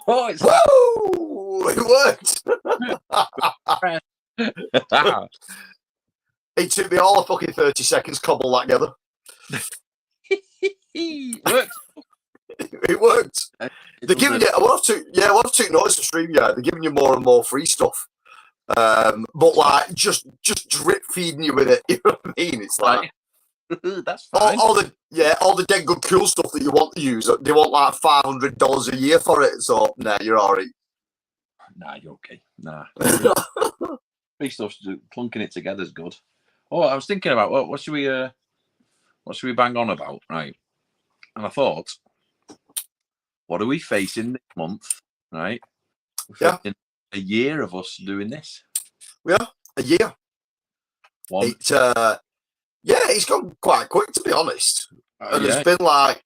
Oh, it's Woo! It worked. It took me all of fucking 30 seconds to cobble that together. It worked. It worked. They're giving you. What I've took notice of stream. Yeah, they're giving you more and more free stuff. But like just drip feeding you with it. You know what I mean? It's like that's fine. all the dead good cool stuff that you want to use. They want like $500 a year for it. So nah, you're alright. Nah, you're okay. Nah. Free stuff, clunking it together is good. Oh, I was thinking about what should we bang on about, right? And I thought, what are we facing this month, right? We're facing a year of us doing this. Yeah, a year. It's gone quite quick, to be honest. And it's been like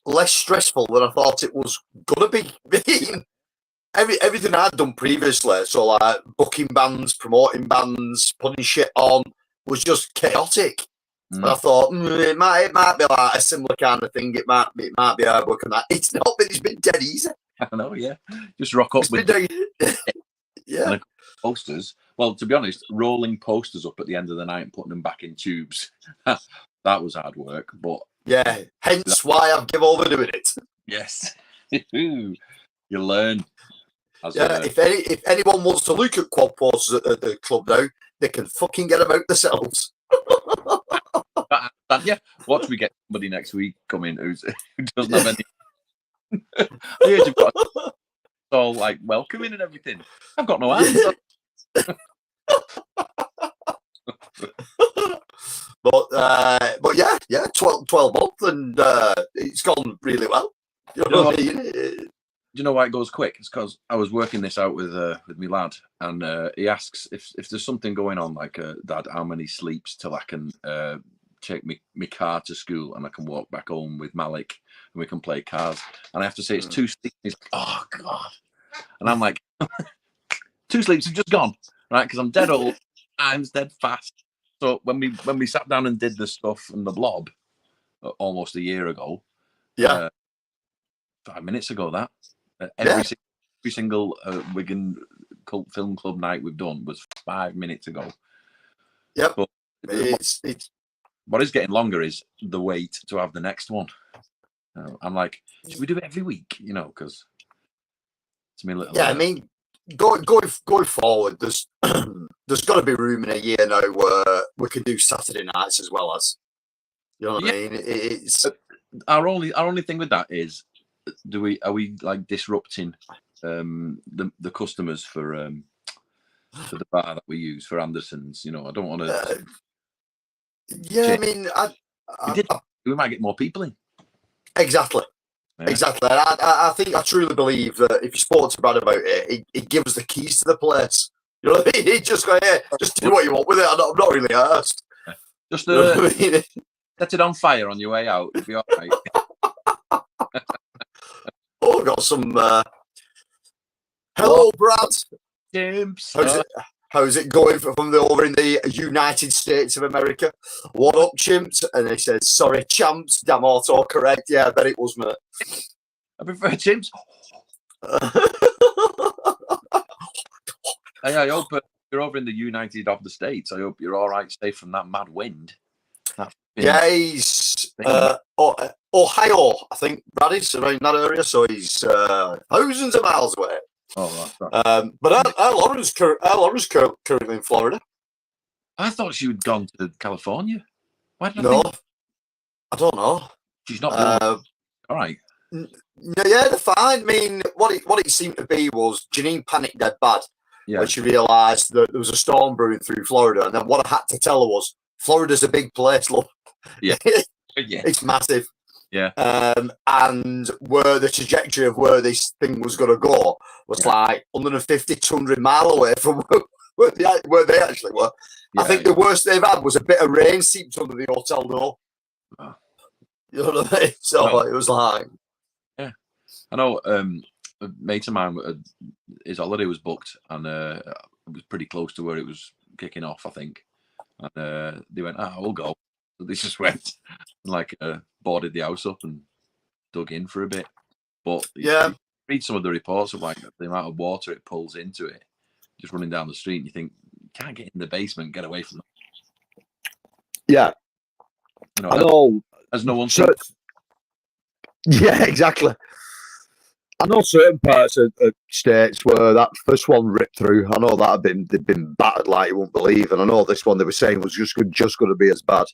less stressful than I thought it was gonna be. Everything I'd done previously, so like booking bands, promoting bands, putting shit on, was just chaotic. And I thought it might be like a similar kind of thing. It might be hard work on that. It's not, but it's been dead easy. I know, yeah. Just rock up with and posters. Well, to be honest, rolling posters up at the end of the night and putting them back in tubes. That was hard work, but yeah. Hence why I've given over doing it. Yes, you learn. If anyone wants to look at quad posters at the club now, they can fucking get them out themselves. Yeah. Watch me get somebody next week come in who doesn't have any. You've got all like welcoming and everything. I've got no hands. But 12 months and it's gone really well. You know what I mean? Do you know why it goes quick? It's because I was working this out with my lad, and he asks if there's something going on, like, Dad, how many sleeps till I can take my car to school and I can walk back home with Malik and we can play cars. And I have to say it's 2 sleeps. He's like, oh God. And I'm like, 2 sleeps have just gone, right? Because I'm dead old, time's dead fast. So when we sat down and did the stuff and the blob almost a year ago, 5 minutes ago, that every single Wigan Cult Film Club night we've done was 5 minutes ago. Yep. But what is getting longer is the wait to have the next one. I'm like, should we do it every week? You know, because it's me a little. Yeah, I mean, going forward, there's got to be room in a year now where we can do Saturday nights as well as. You know what I mean? It's our only thing with that is, are we like disrupting the customers for the bar that we use for Anderson's? You know, I don't want to. I mean, we might get more people in. Exactly. Yeah. Exactly. I think I truly believe that if you spoke to Brad about it, he gives the keys to the place. You know what I mean? He just go, yeah, just do what you want with it. I'm not really asked. Just set it on fire on your way out. It'll be all right. Oh, got some. Hello, Brad. James. How's it going from over in the United States of America? What up, chimps? And he says, sorry, champs. Damn autocorrect. Yeah, I bet it was, mate. I prefer chimps. Hey, I hope you're over in the United of the States. I hope you're all right, safe from that mad wind. Yeah, he's Ohio, I think Brad is around that area, so he's thousands of miles away. Oh, right. But Lauren's currently in Florida. I thought she had gone to California. Why did I don't know. She's not. All right. Yeah, they're fine. I mean, what it seemed to be was Janine panicked dead bad when she realised that there was a storm brewing through Florida, and then what I had to tell her was, Florida's a big place, look. Yeah. It's massive. Yeah. And where the trajectory of where this thing was going to go was like 150, 200 mile away from where they actually were. Yeah, I think the worst they've had was a bit of rain seeped under the hotel door. Oh. You know what I mean? So it was like... Yeah. I know a mate of mine, his holiday was booked, and it was pretty close to where it was kicking off, I think. And they went, we'll go. So they just went and boarded the house up and dug in for a bit. But read some of the reports of like the amount of water it pulls into it, just running down the street, and you think, you can't get in the basement, get away from them. Yeah. You know, I know. As no one. Yeah, exactly. I know certain parts of states where that first one ripped through. I know that they've been battered like you won't believe, and I know this one they were saying was just going to be as bad.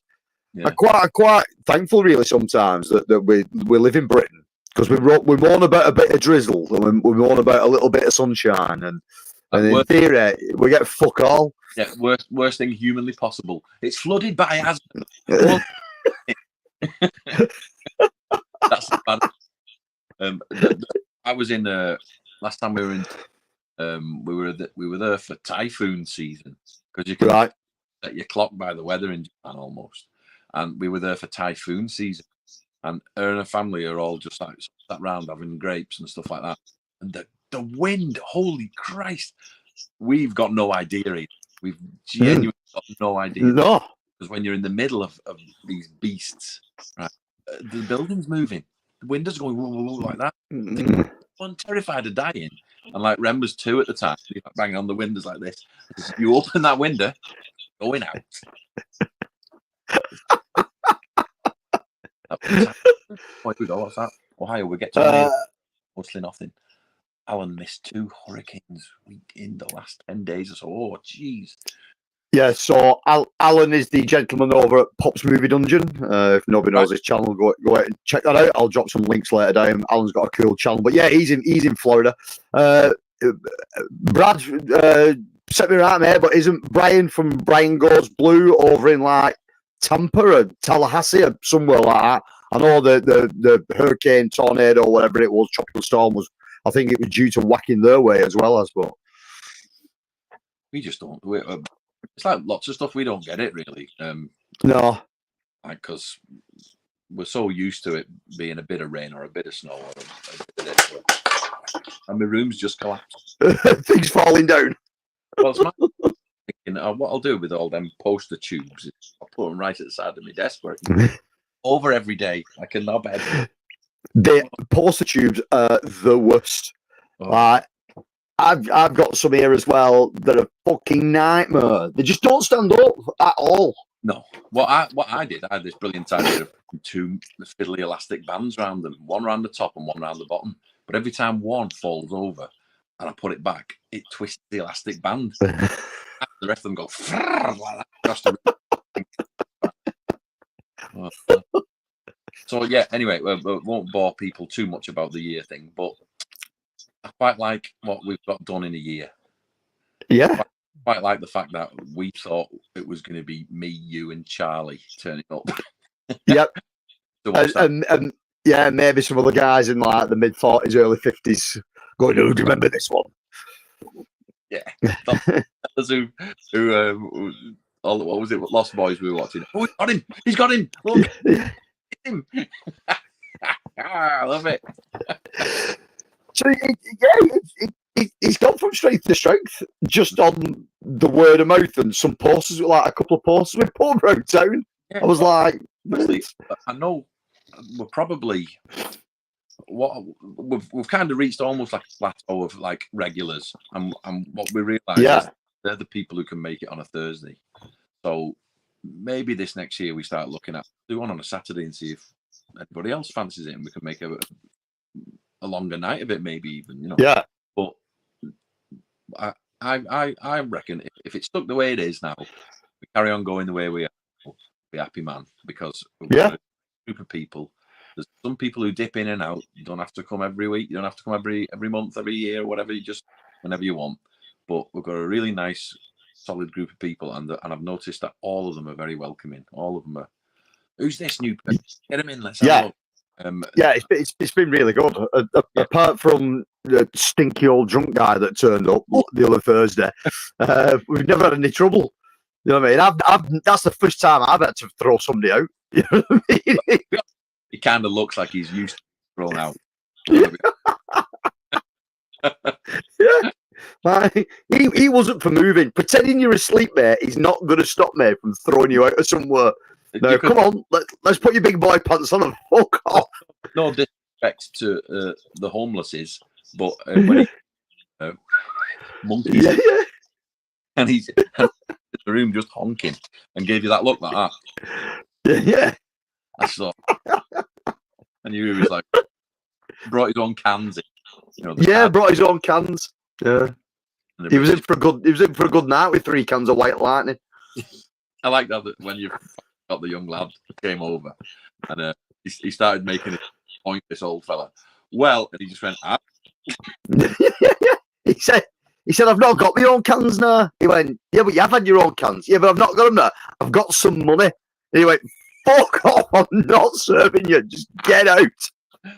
Yeah. I'm quite thankful, really, sometimes that we live in Britain, because we moan about a bit of drizzle and we moan about a little bit of sunshine, and in theory we get fuck all. Yeah, worst thing humanly possible. It's flooded by asthma. That's bad. I was in last time we were in. We were there for typhoon season, because you can set your clock by the weather in Japan almost. And we were there for typhoon season, and her and her family are all just like sat round having grapes and stuff like that. And the wind, holy Christ, we've got no idea. We've genuinely got no idea. No, because when you're in the middle of these beasts, right, the building's moving, the windows going woo, woo, woo, like that. I'm terrified of dying. And like Ren was 2 at the time, banging on the windows like this. You open that window, going out. What's that? Ohio, we get to mostly nothing. Alan missed 2 hurricanes in the last 10 days or so. Oh, jeez. Yeah, so Alan is the gentleman over at Pop's Movie Dungeon. If nobody knows his channel, go ahead and check that out. I'll drop some links later down. Alan's got a cool channel. But yeah, he's in Florida. Brad, set me right, mate, but isn't Brian from Brian Goes Blue over in like Tampa or Tallahassee or somewhere like that? I know the hurricane, tornado, whatever it was, tropical storm was, I think it was due to whacking their way as well, I suppose. We just don't. It's like lots of stuff, we don't get it really. No. Like, because we're so used to it being a bit of rain or a bit of snow or a bit of this, and my room's just collapsed. Things falling down. Well, it's my thinking, what I'll do with all them poster tubes is I'll put them right at the side of my desk where over every day, like a knobhead. The poster tubes are the worst. Oh. Like, I've got some here as well that are fucking nightmare. They just don't stand up at all. No. What I did, I had this brilliant idea of 2 fiddly elastic bands around them, one around the top and one around the bottom. But every time one falls over and I put it back, it twists the elastic band. The rest of them go like that. So yeah, anyway, we won't bore people too much about the year thing, but I quite like what we've got done in a year. Yeah. I quite like the fact that we thought it was going to be me, you, and Charlie turning up. Yep. and yeah, maybe some other guys in like the mid-40s, early 50s going, "Oh, do you remember this one?" Yeah. What was it? Lost Boys we were watching. Oh, he's got him. Look. Him. I love it. So he's gone from strength to strength just on the word of mouth and some posters, like a couple of posters with Paul broke down. Yeah, I was like, I know we're probably we've kind of reached almost like a plateau of like regulars, and what we realise is they're the people who can make it on a Thursday. So maybe this next year we start looking at do one on a Saturday and see if anybody else fancies it, and we can make a longer night of it, maybe even, you know. Yeah. But I reckon if it's stuck the way it is now, we carry on going the way we are, we'll be happy, man, because we've got a group of people. There's some people who dip in and out. You don't have to come every week. You don't have to come every month, every year, whatever. You just whenever you want. But we've got a really nice, solid group of people, and I've noticed that all of them are very welcoming. All of them are. Who's this new person? Get him in. Let's have a look. It's been really good. Apart from the stinky old drunk guy that turned up the other Thursday, we've never had any trouble. You know what I mean? That's the first time I've had to throw somebody out. You know what I mean? He kind of looks like he's used to thrown out. Yeah. Like, he wasn't for moving. Pretending you're asleep, mate, he's not going to stop me from throwing you out of somewhere. No, come on, let's put your big boy pants on and fuck off. No disrespect to the homelesses, But when he monkeys, and he's in the room just honking and gave you that look like that. Yeah. I saw. I knew he was like brought his own cans in. You know, brought his own cans. Yeah. He was in for a good night with 3 cans of White Lightning. I like that when you got the young lad came over and he started making a point, this old fella. Well, and he just went, He said, I've not got my own cans now. He went, yeah, but you have had your own cans. Yeah, but I've not got them now. I've got some money. And he went, fuck off, I'm not serving you. Just get out.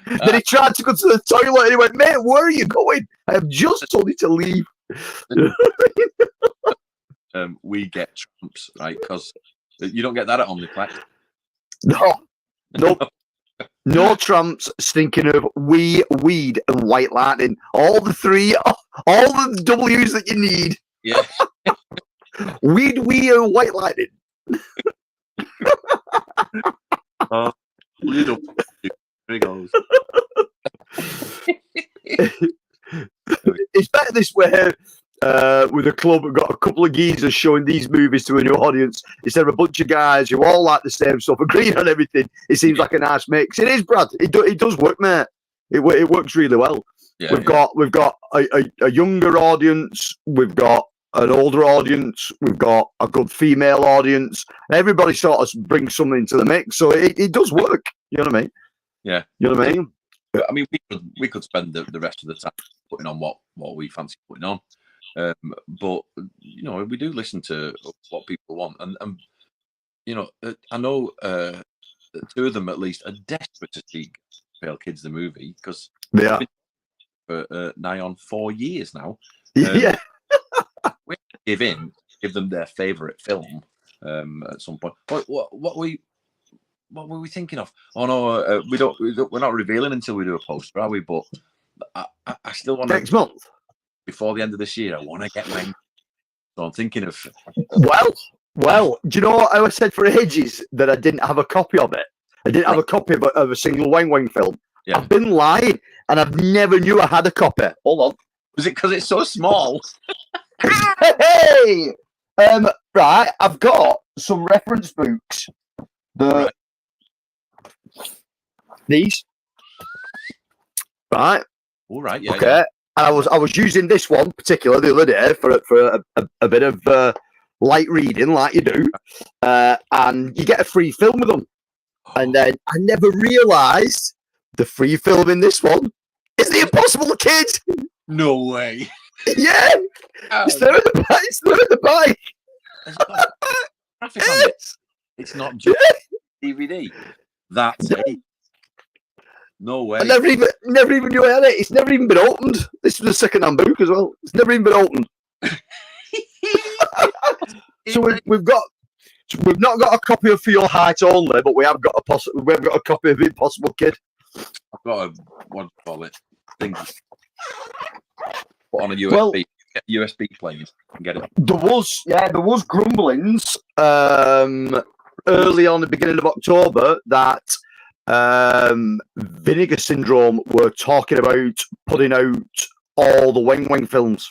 Then he tried to go to the toilet and he went, mate, where are you going? I have just told you to leave. We get tramps, right? Because you don't get that at Omniplex. No. No tramps stinking of weed and White Lightning. All the 3, all the W's that you need. Yeah. Weed, and White Lightning. There he goes. It's better this way. With a club, we've got a couple of geezers showing these movies to a new audience instead of a bunch of guys who all like the same stuff, agreeing on everything. It seems like a nice mix. It is, Brad. It does work, mate. It works really well. Yeah, we've got a younger audience. We've got an older audience. We've got a good female audience. Everybody sort of brings something to the mix, so it does work. You know what I mean? Yeah. You know what I mean? I mean, we could spend the rest of the time putting on what we fancy putting on. But you know, we do listen to what people want, and you know, I know 2 of them at least are desperate to see Pale Kids the movie because they are for nigh on 4 years now. Yeah, we give them their favourite film at some point. What were we thinking of? Oh no, we're not revealing until we do a poster, are we? But I still want next month. Before the end of this year, I want to get Wang. So I'm thinking of. Well, do you know what I said for ages that I didn't have a copy of it? I didn't have a copy of a single Wang film. Yeah. I've been lying, and I've never knew I had a copy. Hold on. Was it because it's so small? Hey! Right, I've got some reference books. These. Right. All right. Yeah. Okay. Yeah. And I was using this one particular the other day for a bit of light reading, like you do, and you get a free film with them. And then I never realised the free film in this one is The Impossible Kid. No way. Yeah, it's there in the bike. It's there in the bike. It's not just DVD. That's it. No way. I never even knew I had it. It's never even been opened. This was a second-hand book as well. It's never even been opened. So we've not got a copy of For Your Height Only, but we have got a copy of Impossible Kid. I've got what do you call it? Thing. Put on a USB. Get USB playing and get it. There was grumblings early on the beginning of October that Vinegar Syndrome were talking about putting out all the Wang films.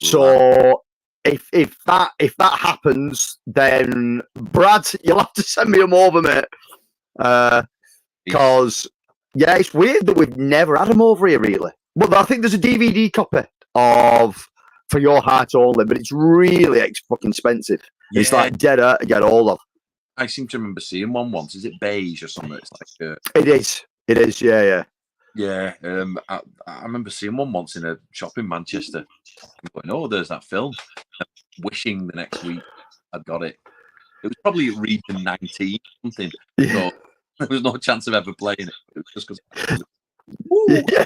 So if that happens, then Brad, you'll have to send me them over, mate. Because it's weird that we've never had them over here, really. But I think there's a DVD copy of For Your Heart Only, but it's really fucking expensive. Yeah. It's like dead to get hold of. I seem to remember seeing one once. Is it beige or something? It's like It is. Yeah. Yeah. I remember seeing one once in a shop in Manchester. I'm going, oh, there's that film. Wishing the next week I'd got it. It was probably region 19 or something. So there was no chance of ever playing it. It was just because. Yeah.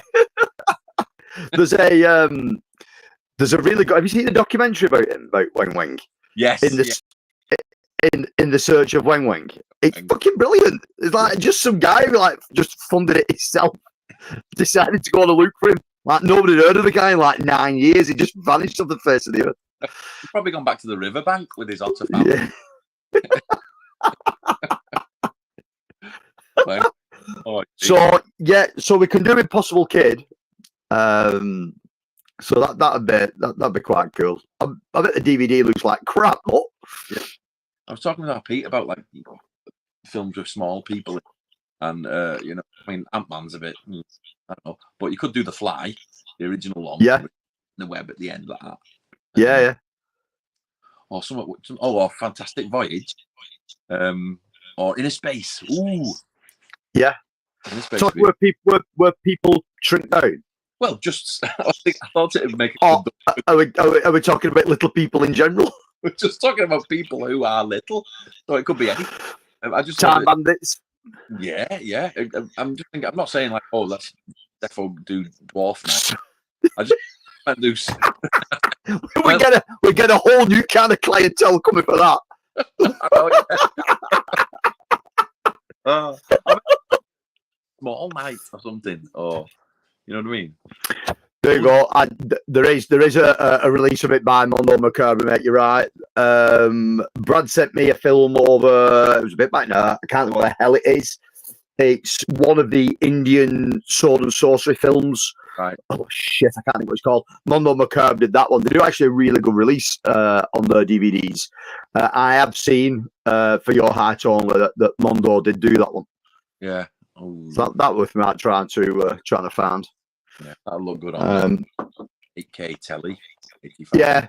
There's a really good. Have you seen the documentary about him, about Wang? Yes. In the search of Wang. It's fucking brilliant. It's like just some guy who just funded it himself, decided to go on a look for him. Like nobody had heard of the guy in like 9 years. He just vanished off the face of the earth. He's probably gone back to the riverbank with his otter family. Yeah. So we can do Impossible Kid. So that'd be quite cool. I bet the DVD looks like crap, but yeah. I was talking with our Pete about like films with small people, and you know, I mean, Ant-Man's a bit, I don't know, but you could do The Fly, the original one, yeah, the web at the end like that. Yeah. Or or Fantastic Voyage, or Inner Space. Ooh, yeah. Inner Space. So where people shrink down. Well, just I thought it would make. Are we talking about little people in general? We're just talking about people who are little, so it could be any. I just Time Bandits. Yeah. I'm just thinking. I'm not saying like, oh, let's therefore do dwarf now. I just do. we get a whole new kind of clientele coming for that. Small night or something, or you know what I mean. There you go. There is a release of it by Mondo Macabro, mate. You're right. Brad sent me a film over. It was a bit back now. I can't remember what the hell it is. It's one of the Indian sword and sorcery films. Right. Oh shit! I can't think what it's called. Mondo Macabro did that one. They do actually a really good release on their DVDs. I have seen For Your Heart Only that Mondo did do that one. Yeah. So that was me trying to find. Yeah, that'll look good on 8K telly. 85. Yeah.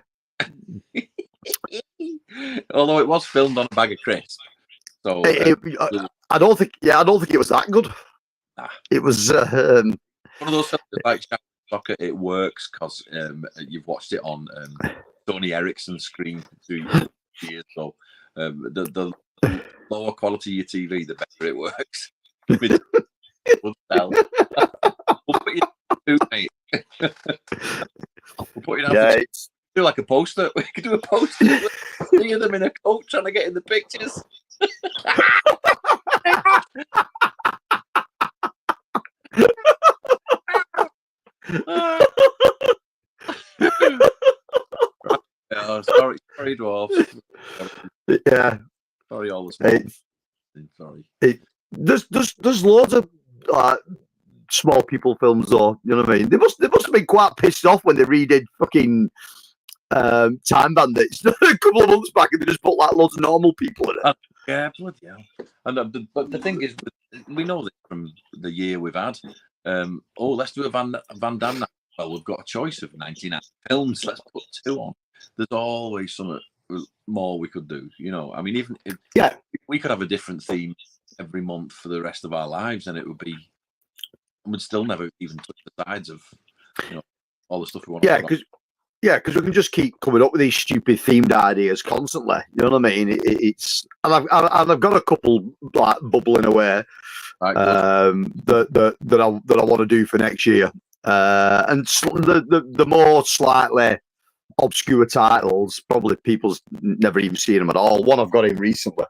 Although it was filmed on a bag of crisps, so I don't think it was that good. Nah. It was one of those films like Soccer. It works because you've watched it on Sony Ericsson screen for 2 years. So the lower quality your TV, the better it works. We'll tell. We'll put you through, mate. We'll put you down. Yeah, do like a poster. We could do a poster. See them in a coat trying to get in the pictures. Sorry, dwarves. Yeah. Sorry, all the small. Sorry. There's loads of small people films, though. You know what I mean? They must have been quite pissed off when they redid fucking Time Bandits a couple of months back, and they just put like loads of normal people in it. Yeah, bloody hell. And but the thing is, we know this from the year we've had. Let's do a Van Damme now. Well, we've got a choice of 99 films. Let's put 2 on. There's always something more we could do. You know, I mean, even if we could have a different theme every month for the rest of our lives, and it would be, and we'd still never even touch the sides of, you know, all the stuff we want to talk about. Because we can just keep coming up with these stupid themed ideas constantly. You know what I mean? It's and I've got a couple like bubbling away Right, that I want to do for next year. And the more slightly obscure titles, probably people's never even seen them at all. One I've got in recently.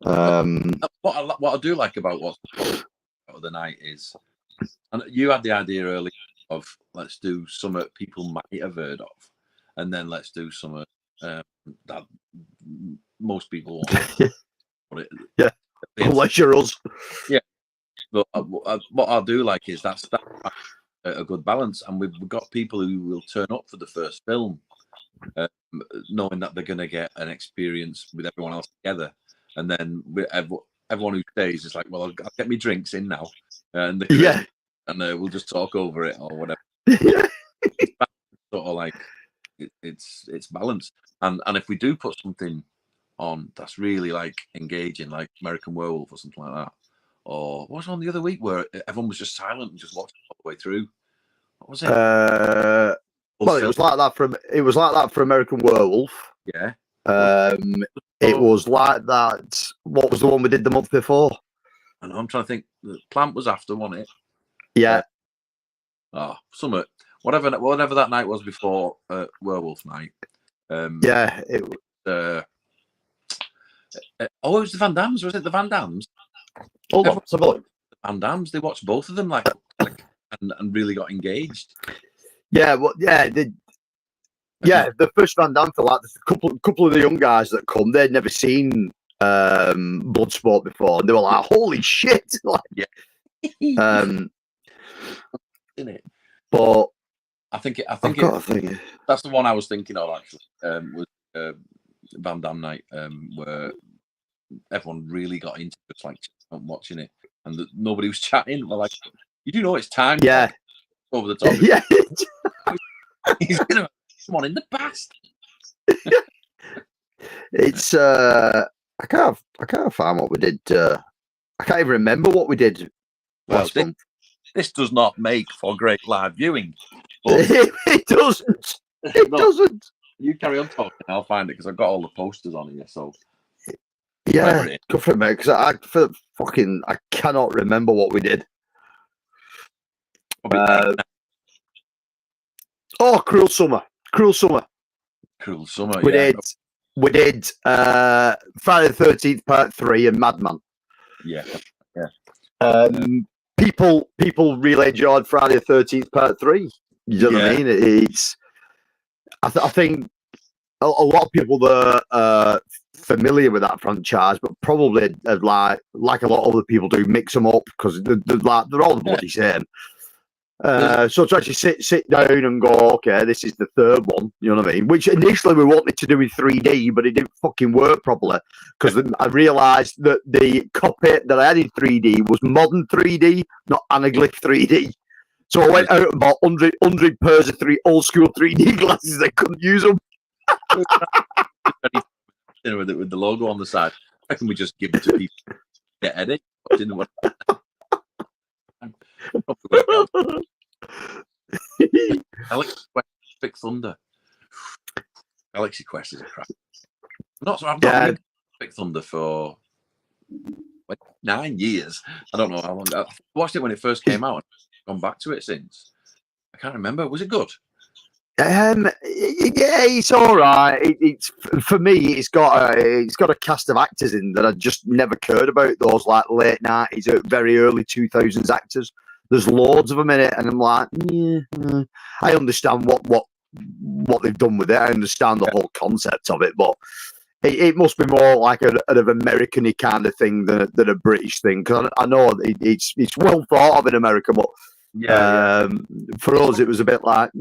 What I do like about what's of the night is, and you had the idea earlier of let's do some people might have heard of, and then let's do some that most people want. Yeah, unless you're us. Yeah, but what I do like is that's a good balance, and we've got people who will turn up for the first film, knowing that they're going to get an experience with everyone else together, and then everyone who stays is like, well, I'll get me drinks in now, and we'll just talk over it or whatever. It's sort of like it's balanced, and if we do put something on that's really like engaging, like American Werewolf or something like that, or what was on the other week where everyone was just silent and just watched all the way through? What was it? Well, it was like that for American Werewolf. Yeah. It was like that. What was the one we did the month before? I know, I'm trying to think. The Plant was after, wasn't it? Yeah. Summer. Whatever that night was before Werewolf night. Yeah. It was. It was the Van Dams. Was it the Van Dams? Hold on, let's have a look. Van Dams. They watched both of them and really got engaged. Yeah. Well. Yeah. The first Van Damme film, like a couple of the young guys that come, they'd never seen Bloodsport before, and they were like, "Holy shit!" Like, yeah. Isn't it? But I think that's the one I was thinking of actually. Was Van Damme night, where everyone really got into it, like watching it, and nobody was chatting. We're like, you do know it's time? Yeah. Like, over the top. Yeah. He's gonna come on in the past. It's I can't find what we did. I can't even remember what we did last month. This does not make for great live viewing. It doesn't. It doesn't. You carry on talking. I'll find it because I've got all the posters on here. So yeah, go for it, mate. Because I cannot remember what we did. Cruel Summer. Cruel Summer. We did Friday the 13th Part 3 and Madman. Yeah. People really enjoyed Friday the 13th Part 3. You know what I mean? It's I think a lot of people that are familiar with that franchise, but probably like a lot of other people do, mix them up because they're all the bloody same. So to actually sit down and go, okay, this is the third one, you know what I mean? Which initially we wanted to do in 3D, but it didn't fucking work properly because I realised that the copy that I had in 3D was modern 3D, not anaglyph 3D. So I went out and bought 100 pairs of old school 3D glasses. I couldn't use them. With the logo on the side. How can we just give it to people? Get Eddie? Galaxy Quest Big Thunder. Galaxy Quest is a crap. I've not played Big Thunder for like 9 years. I don't know how long. I watched it when it first came out. I've gone back to it since. I can't remember. Was it good? Yeah, it's all right. It's for me. It's got a cast of actors in that I just never cared about. Those like late 90s, very early 2000s actors. There's loads of them in it, and I'm like, I understand what they've done with it. I understand the whole concept of it, but it must be more like an American-y kind of thing than a British thing. Because I know it's well thought of in America, but for us, it was a bit like.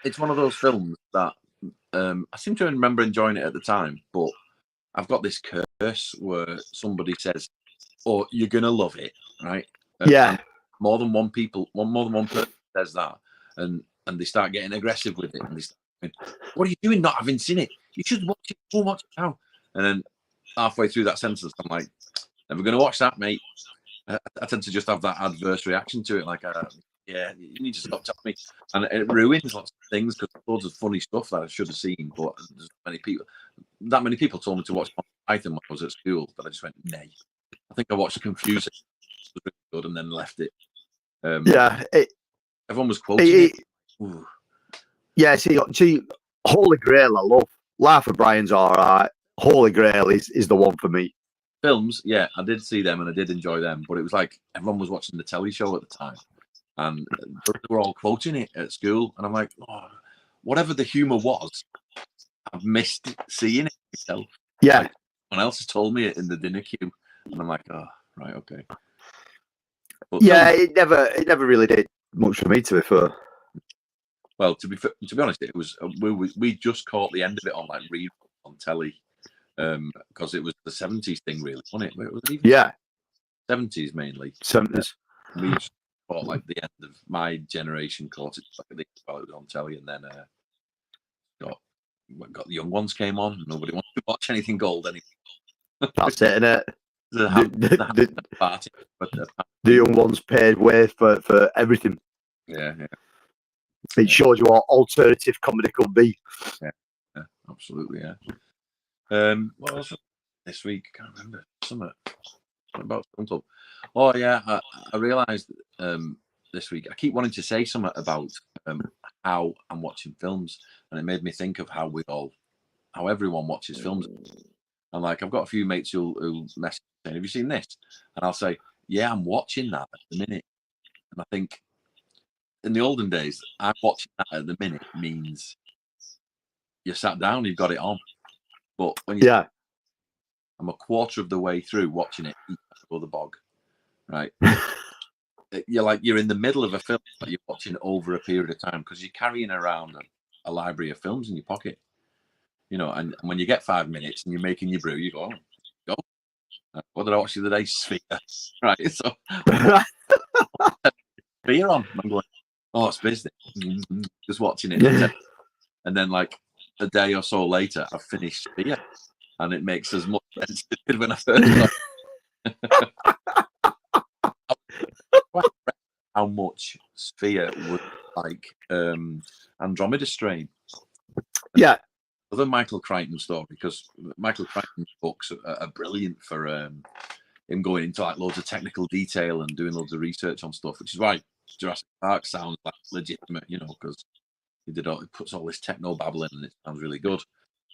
It's one of those films that I seem to remember enjoying it at the time, but I've got this curse where somebody says, "Oh, you're gonna love it," right? And more than one person says that, and they start getting aggressive with it, and they start going, "What are you doing? Not having seen it? You should watch it. Go watch it now." And then halfway through that sentence, I'm like, "Never gonna watch that, mate." I tend to just have that adverse reaction to it, like, yeah, you need to stop telling me. And it ruins lots of things because there's loads of funny stuff that I should have seen, but there's that many people told me to watch Python when I was at school that I just went, nay. I think I watched Confusing, it was really good, and then left it. Everyone was quoting it. Yeah, see, Holy Grail I love. Life of Brian's all right. Holy Grail is the one for me. Films, yeah, I did see them and I did enjoy them, but it was like everyone was watching the telly show at the time. And they were all quoting it at school, and I'm like, oh, whatever the humour was, I've missed seeing it myself. Yeah, like, someone else has told me it in the dinner queue, and I'm like, oh, right, okay. But it never really did much for me, to be fair. Well, to be honest, it was we just caught the end of it on like read on telly, because it was the 70s thing, really, wasn't it? It was even 70s mainly. 70s. We just caught like the end of my generation caught it like while it was on telly, and then got the young ones came on. And nobody wanted to watch anything gold anymore. That's it, innit? The young ones paid way for everything. Yeah. It shows you what alternative comedy could be. Yeah, absolutely. Yeah. What else this week? I can't remember. Something about Film Club. Oh yeah, I realised this week I keep wanting to say something about how I'm watching films, and it made me think of how everyone watches films. And like I've got a few mates who message saying, "Have you seen this?" And I'll say, "Yeah, I'm watching that at the minute." And I think in the olden days, I'm watching that at the minute means you sat down, you've got it on. But when I'm a quarter of the way through watching it, or the bog, right? you're in the middle of a film that you're watching over a period of time because you're carrying around a library of films in your pocket, and when you get 5 minutes and you're making your brew, you go. What did I watch the other day? Sphere, right? So Sphere on. I'm going, it's business. Just watching it, and then like a day or so later, I've finished Sphere, and it makes as much sense as it did when I first started. How much Sphere was like Andromeda Strain. Yeah. Other Michael Crichton story, because Michael Crichton's books are brilliant for him going into like loads of technical detail and doing loads of research on stuff, which is why Jurassic Park sounds like legitimate, because he puts all this techno babble in and it sounds really good.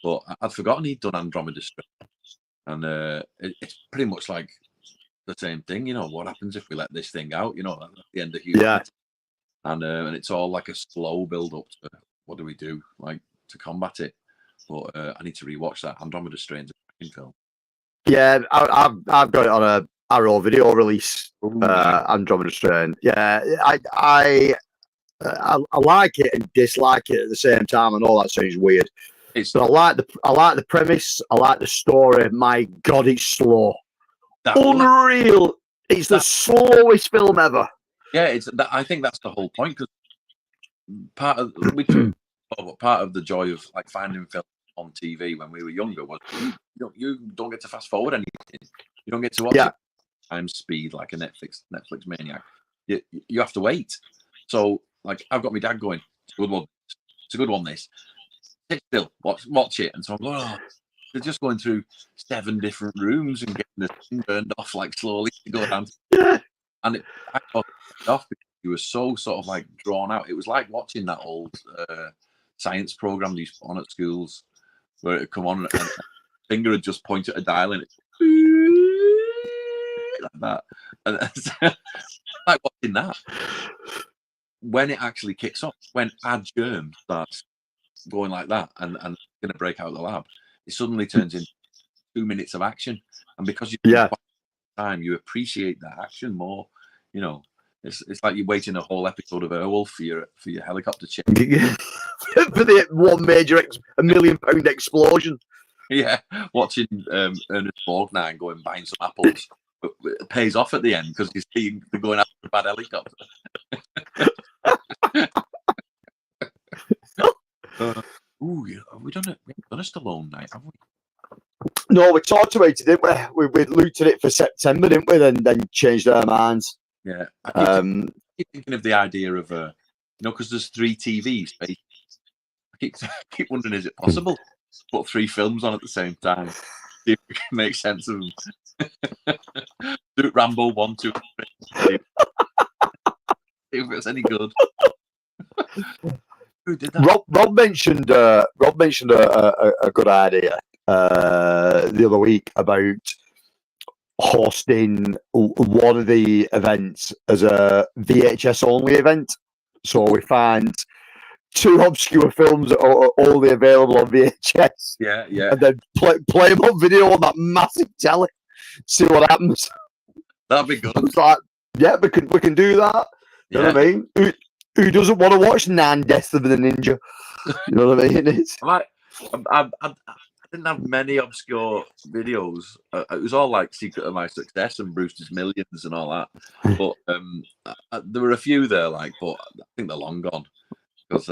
But I'd forgotten he'd done Andromeda Strain, and it's pretty much like the same thing. What happens if we let this thing out? At the end of humanity, and it's all like a slow build up to what do we do like to combat it. But I need to rewatch that. Andromeda Strain's a fucking film. Yeah, I've got it on a Arrow video release. Andromeda Strain. Yeah, I like it and dislike it at the same time. I know that sounds weird. But I like the premise. I like the story. My God, it's slow. Unreal. It's the slowest film ever. Yeah, I think that's the whole point. Because part of the joy of like finding films on TV when we were younger was you don't get to fast forward anything. You don't get to watch it time speed like a Netflix maniac. You have to wait. So like I've got my dad going, it's a good one. It's a good one. This sit still, watch it. And so I'm going, they're just going through 7 different rooms and getting the thing burned off like slowly to go down. And I got it off because he was so sort of like drawn out. It was like watching that old science program they used to put on at schools where it would come on and a finger would just point at a dial and it's like that. And it's like watching that. When it actually kicks off, when a germ starts going like that and going to break out of the lab, it suddenly turns into 2 minutes of action. And because you time, you appreciate that action more. It's like you're waiting a whole episode of Airwolf for your helicopter check. For the one major £1 million explosion. Yeah, watching Ernest Borgnine go and buying some apples. But it pays off at the end because he's seeing they're going after a bad helicopter. We haven't done a Stallone night, have we? No, we talked about it, didn't we? We looked at it for September, didn't we? Then changed our minds. Yeah. I keep thinking of the idea of, because there's 3 TVs. I keep wondering, is it possible to put 3 films on at the same time? See if we can make sense of them. Do Rambo 1, 2, 3. See if it's any good. Who did that? Rob mentioned a good idea the other week about hosting one of the events as a VHS only event. So we find 2 obscure films that are only available on VHS. Yeah. And then play them on video on that massive telly. See what happens. That'd be good. It's like, yeah, we can do that. You know what I mean? Who doesn't want to watch 9 Deaths of the Ninja? You know what I mean? I didn't have many obscure videos. It was all like Secret of My Success and Brewster's Millions and all that. But there were a few there, but I think they're long gone. Because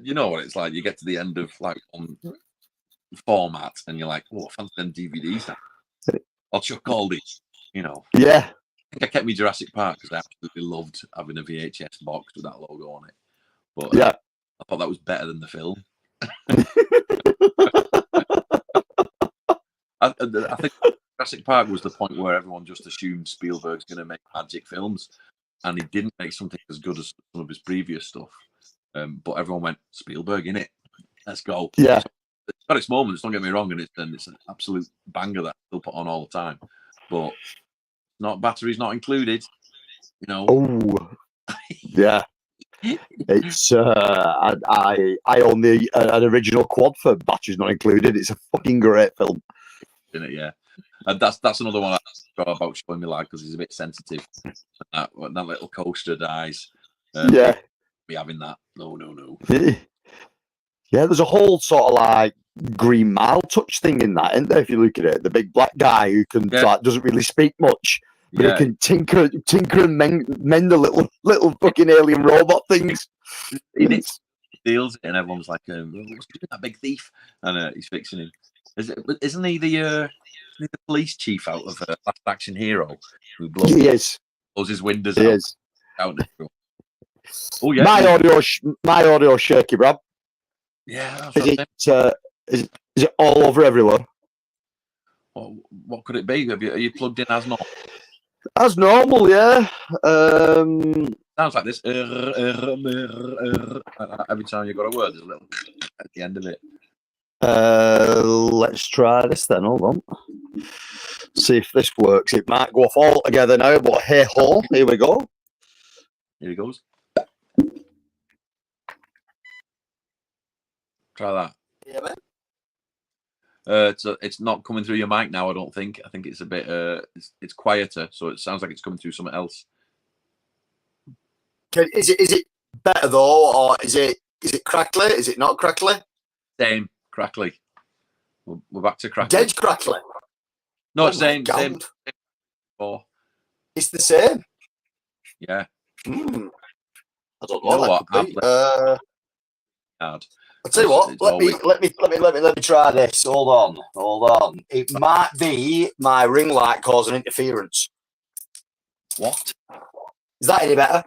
you know what it's like. You get to the end of like one format and you're like, I fancy them DVDs now. I'll chuck all these, Yeah. I think I kept me Jurassic Park because I absolutely loved having a VHS box with that logo on it. But I thought that was better than the film. I think Jurassic Park was the point where everyone just assumed Spielberg's going to make magic films, and he didn't make something as good as some of his previous stuff. But everyone went, Spielberg, in it. Let's go. Yeah. So it's got its moments, don't get me wrong, and it's an absolute banger that I still put on all the time. But batteries not included, Oh, yeah. It's I own an original quad for batteries not included. It's a fucking great film. Isn't it? Yeah. And that's another one about showing me lad because he's a bit sensitive. When that little coaster dies, yeah, be having that. No. Yeah, there's a whole sort of like Green Mile touch thing in that, isn't there? If you look at it, the big black guy who can like doesn't really speak much, but he can tinker and mend the little fucking alien robot things. He deals it, and everyone's like, "What's doing that big thief?" And he's fixing him. Isn't he the police chief out of Last Action Hero? Who blows his windows out. Oh yeah, my audio shaky, Brad. Yeah, is it all over everywhere? What could it be? Are you plugged in as normal? As normal, yeah. Sounds like this. Every time you got a word, there's a little at the end of it. Let's try this then. Hold on. See if this works. It might go off all together now, but hey ho, here we go. Here he goes. Try that. Yeah, man. It's not coming through your mic now. I don't think. I think it's a bit. It's quieter, so it sounds like it's coming through something else. Is it better though, or is it crackly? Is it not crackly? Same crackly. We're back to crackly. Dead crackly. No, same. Oh. It's the same. Yeah. I don't know. You know what? I'll tell you what. Let me try this. Hold on. It might be my ring light causing interference. What? Is that any better?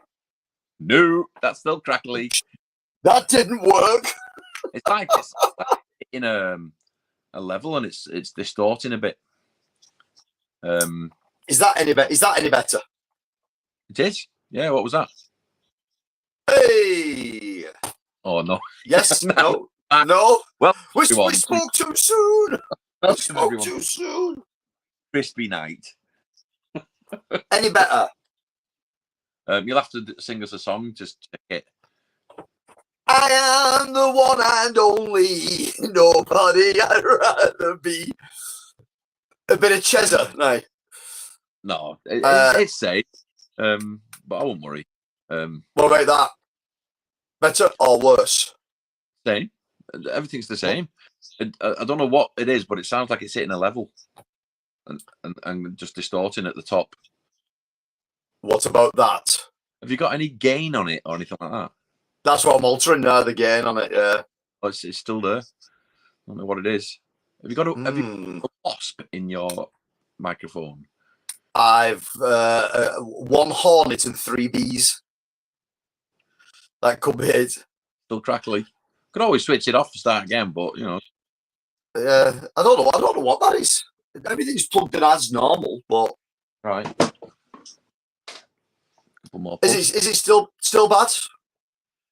No, that's still crackly. That didn't work. It's like in a level, and it's distorting a bit. Is that any better? It is. Yeah. What was that? Hey. Oh no. Yes. No. No. Well, we spoke too soon. We spoke too soon. Crispy night. Any better? You'll have to sing us a song. Just check it. I am the one and only. Nobody I'd rather be. A bit of Chezza, no. No, it's safe. But I won't worry. What about that? Better or worse? Same. Everything's the same. I don't know what it is, but it sounds like it's hitting a level and just distorting at the top. What about that? Have you got any gain on it or anything like that? That's what I'm altering now, the gain on it, yeah. Oh, it's still there. I don't know what it is. Have you got a wasp in your microphone? I've one hornet and 3 bees. That could be it. Still crackly. Could always switch it off and start again, but you know. Yeah, I don't know what that is. Everything's plugged in as normal, but right. Couple more. Is it still bad?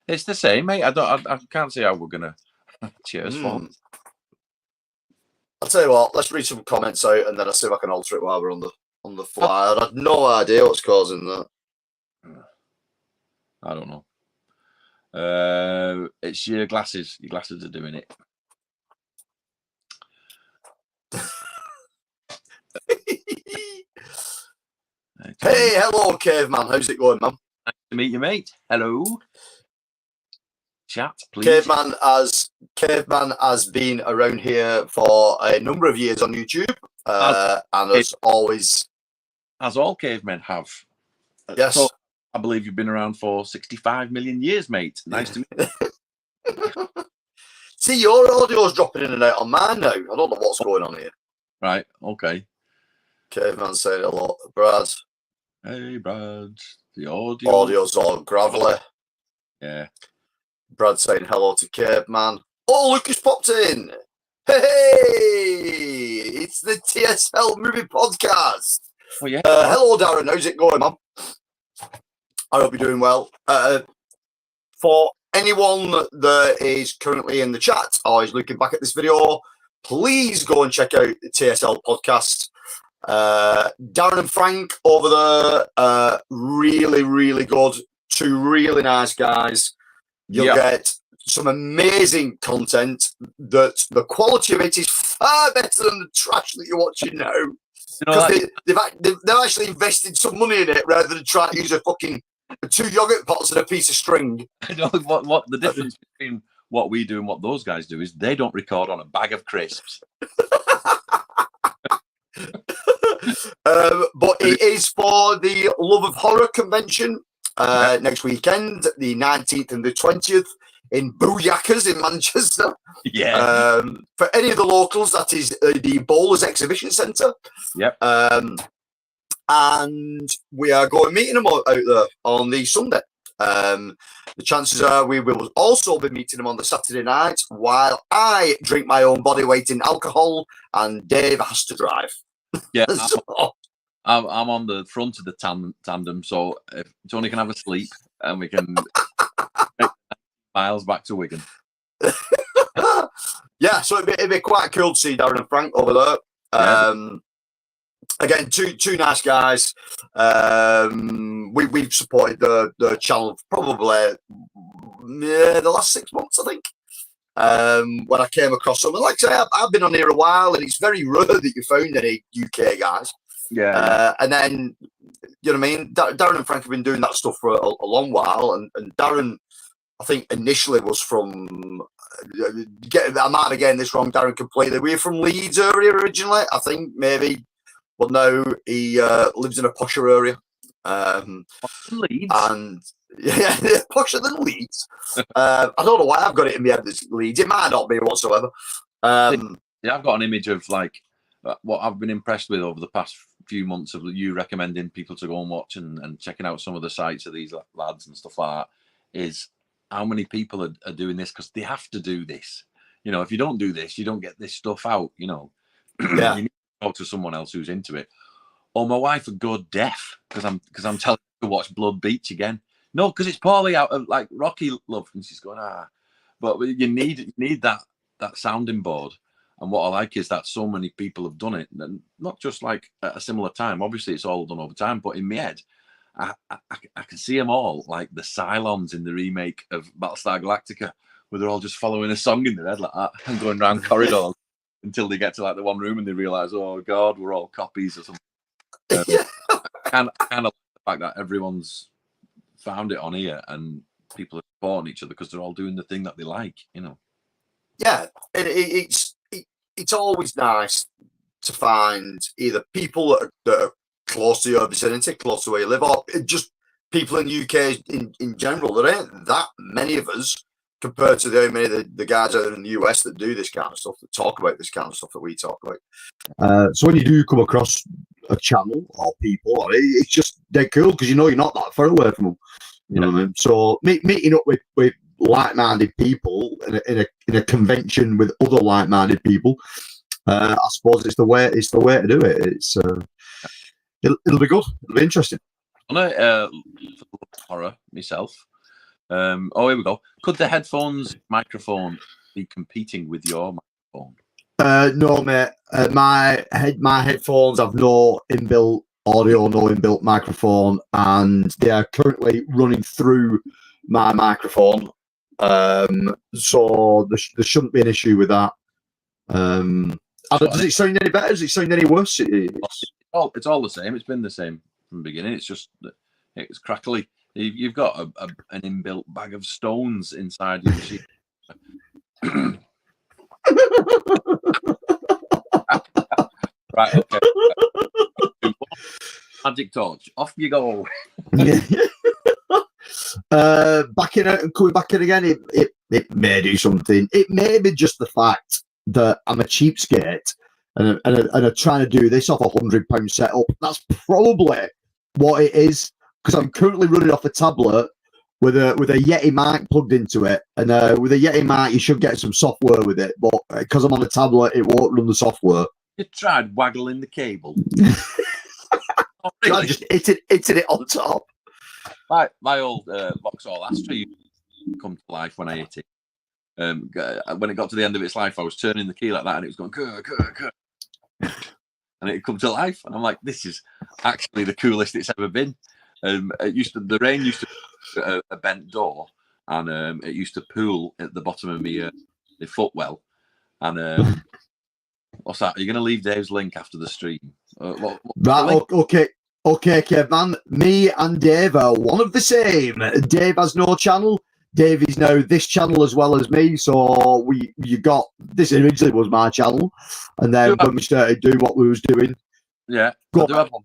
It's the same, mate. I can't see how we're gonna cheers for. I'll tell you what. Let's read some comments out, and then I'll see if I can alter it while we're on the fly. I had no idea what's causing that. I don't know. It's your glasses. Your glasses are doing it. Hey, hello, caveman. How's it going, man? Nice to meet you, mate. Hello. Chat, please. Caveman has been around here for a number of years on YouTube, and as always, as all cavemen have. Yes. So, I believe you've been around for 65 million years, mate. Nice to meet you. See, your audio's dropping in and out on mine now. I don't know what's going on here. Right, okay. Caveman saying a lot. Brad. Hey, Brad. The audio's all gravelly. Yeah. Brad saying hello to Caveman. Oh, Lucas popped in. Hey, it's the TSL Movie Podcast. Oh, yeah. Hello, Darren. How's it going, man? I hope you're doing well. For anyone that is currently in the chat or is looking back at this video, please go and check out the TSL Podcast. Darren and Frank over there, really, really good. 2 really nice guys. You'll get some amazing content that the quality of it is far better than the trash that you're watching now. Because they've actually invested some money in it rather than try to use a fucking 2 yogurt pots and a piece of string. I know what the difference between what we do and what those guys do is they don't record on a bag of crisps. But it is for the Love of Horror convention next weekend, the 19th and the 20th in Booyakas in Manchester. Yeah. For any of the locals, that is the Bowlers Exhibition Centre. Yep. And we are going meeting them out there on the Sunday. The chances are we will also be meeting them on the Saturday night while I drink my own body weight in alcohol and Dave has to drive. Yeah, I'm on the front of the tandem, so if Tony can have a sleep and we can make miles back to Wigan. Yeah, so it'd be quite cool to see Darren and Frank over there. Yeah. Again, two nice guys. We've supported the channel probably the last 6 months, I think. When I came across them, and like I say, I've been on here a while, and it's very rare that you found any UK guys. Yeah. And then, you know what I mean? Darren and Frank have been doing that stuff for a long while, and Darren, I think initially was from. I might be getting this wrong, Darren, completely. We're from Leeds area originally, I think, maybe. But now he lives in a posher area. Leeds? And yeah, posher than Leeds. I don't know why I've got it in my head that it's Leeds. It might not be whatsoever. Yeah, I've got an image of like what I've been impressed with over the past few months of you recommending people to go and watch and checking out some of the sites of these lads and stuff like that is how many people are doing this because they have to do this. You know, if you don't do this, you don't get this stuff out, you know. Yeah. You need to talk to someone else who's into it. Or my wife would go deaf because I'm telling her to watch Blood Beach again. No, because it's poorly out of like Rocky Love, and she's going, but you need that sounding board. And what I like is that so many people have done it, and not just like at a similar time. Obviously, it's all done over time, but in my head, I can see them all, like the Cylons in the remake of Battlestar Galactica, where they're all just following a song in their head like that and going around corridors until they get to like the one room and they realise, oh God, we're all copies or something. Yeah. Kind of like the fact that everyone's found it on here and people are supporting each other because they're all doing the thing that they like, you know. Yeah, it's always nice to find either people that are close to your vicinity, close to where you live, or just people in the UK in general. There ain't that many of us compared to how many of the guys out in the US that do this kind of stuff, that talk about this kind of stuff that we talk about. So when you do come across a channel or people, it's just dead cool because you know you're not that far away from them. You know what I mean? So meeting up with like-minded people in a convention with other like-minded people, I suppose it's the way to do it. It's it'll be good. It'll be interesting. On horror myself. Here we go. Could the headphones microphone be competing with your microphone? No, mate. My headphones have no inbuilt audio, no inbuilt microphone, and they are currently running through my microphone. So there shouldn't be an issue with that. Does it sound any better? Does it sound any worse? It's all the same. It's been the same from the beginning. It's just that it's crackly. You've got an inbuilt bag of stones inside your machine. Right, okay. Magic torch. Off you go. Coming back in again, it may do something. It may be just the fact that I'm a cheapskate and I'm trying to do this off £100 setup. That's probably what it is, because I'm currently running off a tablet with a Yeti mic plugged into it, and with a Yeti mic you should get some software with it, but because I'm on a tablet it won't run the software. You tried waggling the cable? Oh, really? I just hitting it on top. My old Vauxhall Astra come to life when I hit it. When it got to the end of its life, I was turning the key like that, and it was going "Kurr, kurr, kurr," and it come to life. And I'm like, "This is actually the coolest it's ever been." The rain used to a bent door, and it used to pool at the bottom of the footwell. And What's that? Are you going to leave Dave's link after the stream? Right, okay, Kev, man. Me and Dave are one of the same. Dave has no channel. Dave is now this channel as well as me. So you got this originally was my channel, and then when we started doing what we was doing, I do have one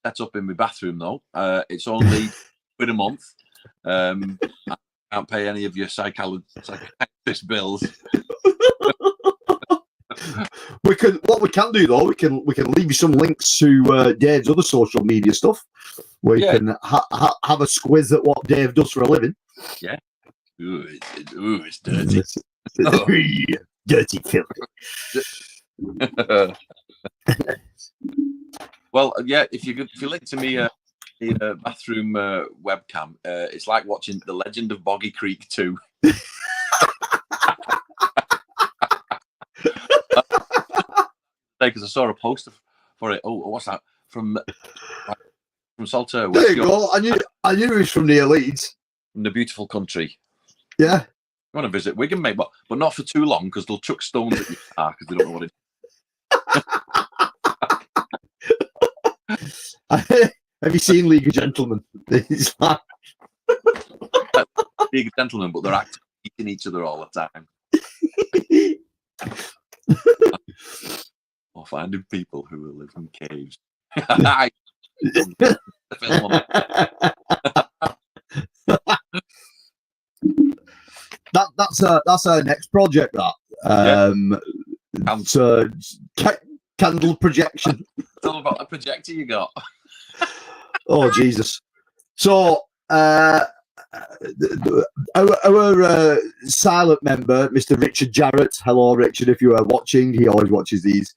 set up in my bathroom though. It's only £1 a month. I can't pay any of your psychiatrist bills. What we can do though, we can leave you some links to Dave's other social media stuff, where you can have a squiz at what Dave does for a living. Yeah. Ooh, it's dirty. Dirty filth. Well, yeah. If you link to me the bathroom webcam, it's like watching The Legend of Boggy Creek 2. Because I saw a poster for it. Oh, what's that? From Salter. There you go. I knew it was from near Leeds. From the beautiful country. Yeah. I want to visit Wigan, mate, but not for too long because they'll chuck stones at your car because they don't know what it is. Have you seen League of Gentlemen? It's like... League of Gentlemen, but they're actually eating each other all the time. Or finding people who will live in caves. That's our next project. So candle projection. Tell them about the projector you got. Oh Jesus! So our silent member, Mr. Richard Jarrett. Hello, Richard. If you are watching, he always watches these.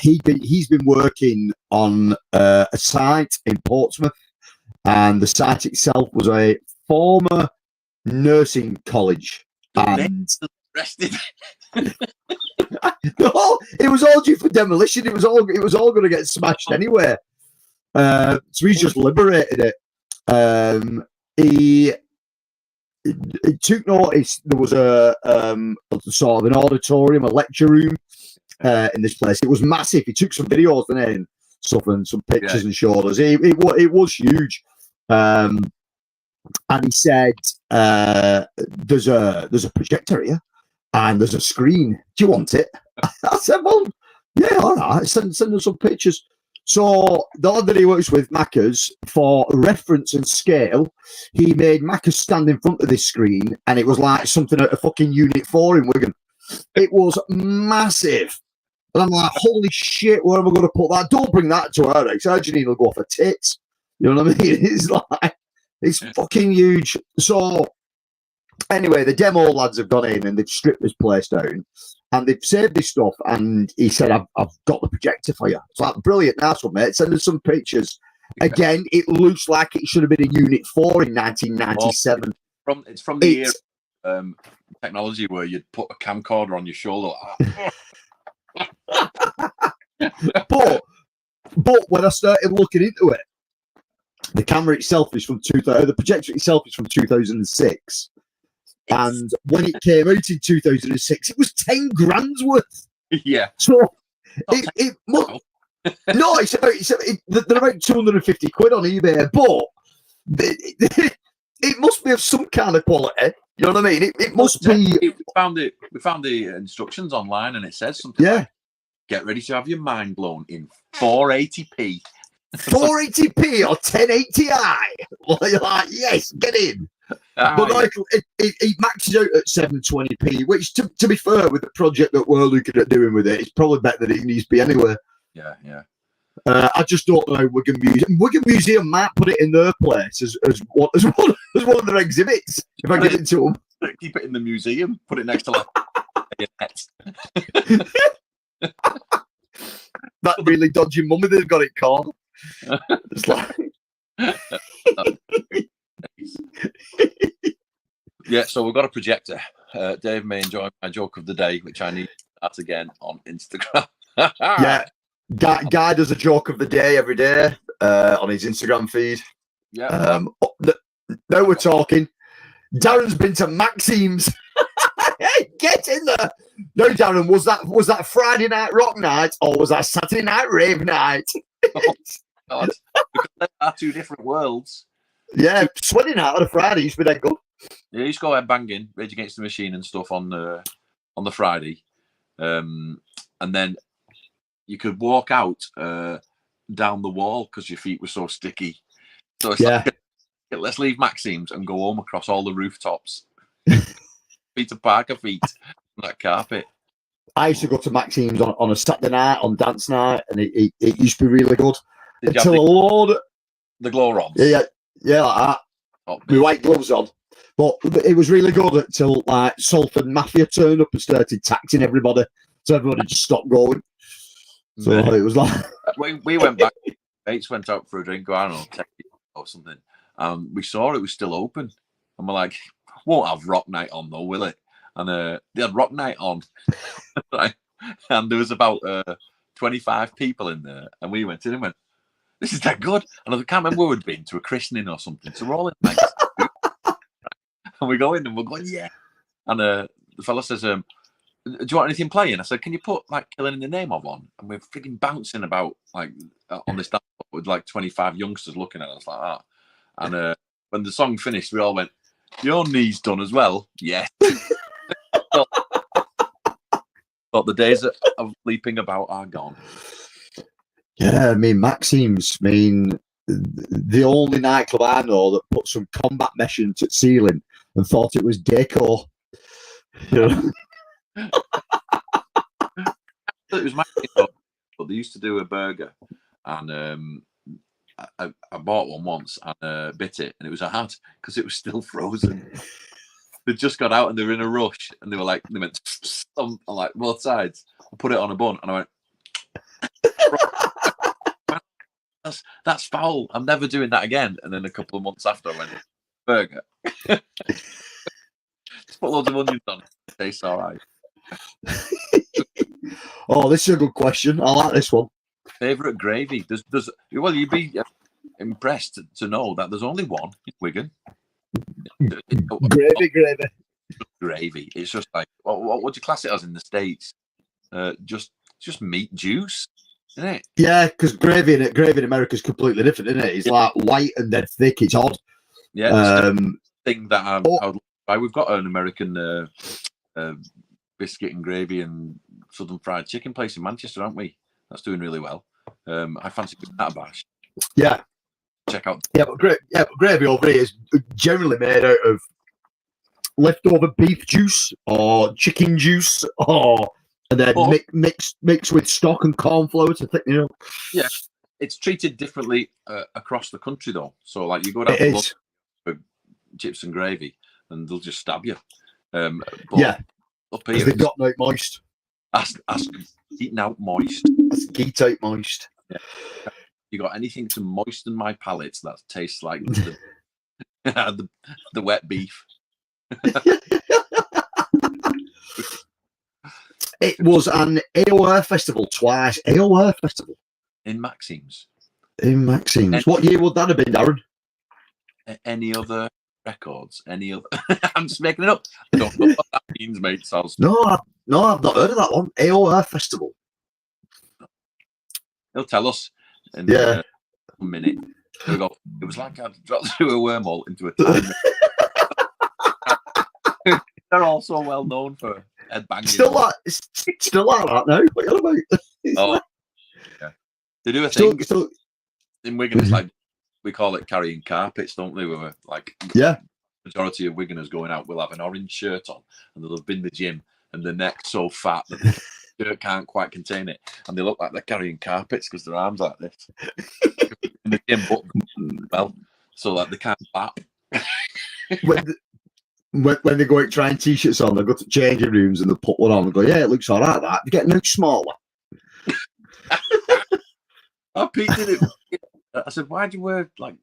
He's been working on a site in Portsmouth, and the site itself was a former nursing college. And no, it was all due for demolition. It was all going to get smashed anyway. So he's just liberated it. He took notice. There was a sort of an auditorium, a lecture room in this place. It was massive. He took some videos and stuff and some pictures and showed us. It was huge. And he said, "There's a projector here, and there's a screen. Do you want it?" I said, "Well, yeah, all right. Send us some pictures." So the lad that he works with, Macca's, for reference and scale, he made Macca's stand in front of this screen, and it was like something at a fucking Unit 4 in Wigan. It was massive. And I'm like, holy shit, where am I going to put that? Don't bring that to her, because Janine will go off her tits. You know what I mean? It's like, it's fucking huge. So anyway, the demo lads have gone in and they've stripped this place down. And they've saved this stuff, and he said, I've got the projector for you. It's like, brilliant, nice one, mate. Send us some pictures. Again, it looks like it should have been a Unit 4 in 1997. It's from the era technology where you'd put a camcorder on your shoulder. but when I started looking into it, the camera itself is from the projector itself is from 2006. And when it came out in 2006, it was 10 grand's worth. Yeah. So it must. No, they're about 250 quid on eBay, but it must be of some kind of quality. You know what I mean? It must be. We found the instructions online, and it says something. Yeah. Like, get ready to have your mind blown in 480p. 480p or 1080i. Well, you're like, yes, get in. But like, it maxes out at 720p, which, to be fair, with the project that we're looking at doing with it, it's probably better than it needs to be anyway. Yeah. I just don't know. Wigan Museum might put it in their place as one of their exhibits. If I give it to them, keep it in the museum. Put it next to that really dodgy mummy they've got it called. It's like. Yeah, so we've got a projector. Dave may enjoy my joke of the day, which I need to start again on Instagram. Yeah, Guy does a joke of the day every day on his Instagram feed. Yeah. Now we're talking. Darren's been to Maxim's. Get in there. No, Darren, was that Friday night rock night or was that Saturday night rave night? Oh, God. Because they are two different worlds. Yeah, sweating out on a Friday used to be that good. Yeah, you used to go head banging, Rage Against the Machine and stuff on the Friday. And then you could walk out down the wall because your feet were so sticky. So it's like, let's leave Maxime's and go home across all the rooftops. Peter Parker feet on that carpet. I used to go to Maxime's on a Saturday night, on dance night, and it used to be really good. Until a load of the glow rods. Yeah, like that. With white gloves on. But it was really good until like Salford Mafia turned up and started taxing everybody. So everybody just stopped going. So it was like we went back. Mates went out for a drink, I don't know, or something. We saw it was still open, and we're like, "Won't have Rock Night on though, will it?" And they had Rock Night on, and there was about 25 people in there, and we went in and went, "This is that good." And I can't remember where we'd been, to a christening or something. So we're all in like, and we go in and we're going, "Yeah." And the fella says, "Do you want anything playing?" I said, "Can you put like Killing in the Name of on?" And we're freaking bouncing about like on this dance floor with like 25 youngsters looking at us like that. And when the song finished, we all went, "Your knee's done as well." Yeah. But the days of leaping about are gone. Yeah, I mean, Maxime's, the only nightclub I know that put some combat mesh into the ceiling and thought it was decor. You know? It was Maxime, but they used to do a burger, and I bought one once and bit it, and it was a hat because it was still frozen. They just got out and they were in a rush, and they went on like both sides. I put it on a bun, and I went, "That's foul. I'm never doing that again." And then a couple of months after, I went, "Burger." Just put loads of onions on it. It tastes all right. Oh, this is a good question. I like this one. Favourite gravy? There's well, you'd be impressed to know that there's only one in Wigan. Gravy. It's just like what would you class it as in the States? Just meat juice, isn't it? Yeah, because gravy in America is completely different, isn't it? It's like white and then thick. It's odd. Yeah, the thing that I would buy. We've got an American biscuit and gravy and southern fried chicken place in Manchester, haven't we? That's doing really well. I fancy that a bash. Yeah. Check out. Yeah, but gravy over here is generally made out of leftover beef juice or chicken juice, and then mixed with stock and corn flour to thicken it up. Yeah, it's treated differently across the country though. So like you go down to London for chips and gravy, and they'll just stab you. Yeah, up here they've got out moist. Ask eating out moist. Eat out moist. Yeah. You got anything to moisten my palate that tastes like the wet beef? It was an AOR festival twice. AOR festival in Maxime's. What year would that have been, Darren? Any other records? Any other? I'm just making it up. I don't know what that means, mate. No, I've not heard of that one. AOR festival. He'll tell us. In a minute. It was like I dropped through a wormhole into a time. They're all so well known for headbanging. Still like that now. What are you on about? Yeah. They do a thing in Wigan. It's like we call it carrying carpets, don't we? We're like majority of Wiganers going out will have an orange shirt on, and they'll have been in the gym, and their neck's so fat that the shirt can't quite contain it, and they look like they're carrying carpets because their arms like this. In the gym, but so like they can't bat. When they go out trying t-shirts on, they go to changing rooms and they put one on and go, "Yeah, it looks all right." That they get no smaller. Pete did it. I said, "Why do you wear like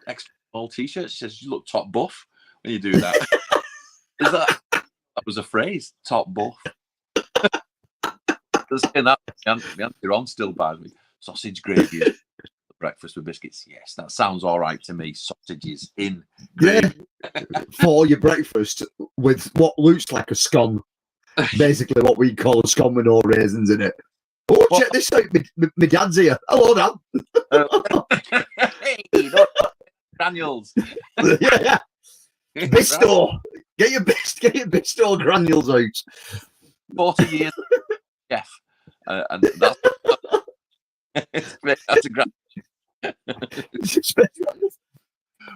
extra small t-shirts?" He says, "You look top buff when you do that." That was a phrase, top buff. Saying that, the answer on still buys me sausage gravy breakfast with biscuits. Yes, that sounds all right to me. Sausages in gravy. For your breakfast with what looks like a scone. Basically, what we call a scone with no raisins in it. Oh, check this out. My dad's here. Hello, Dad. Hey, no, granules. Yeah. Bisto. Get your Bisto granules out. 40 years, chef. And that's a grand.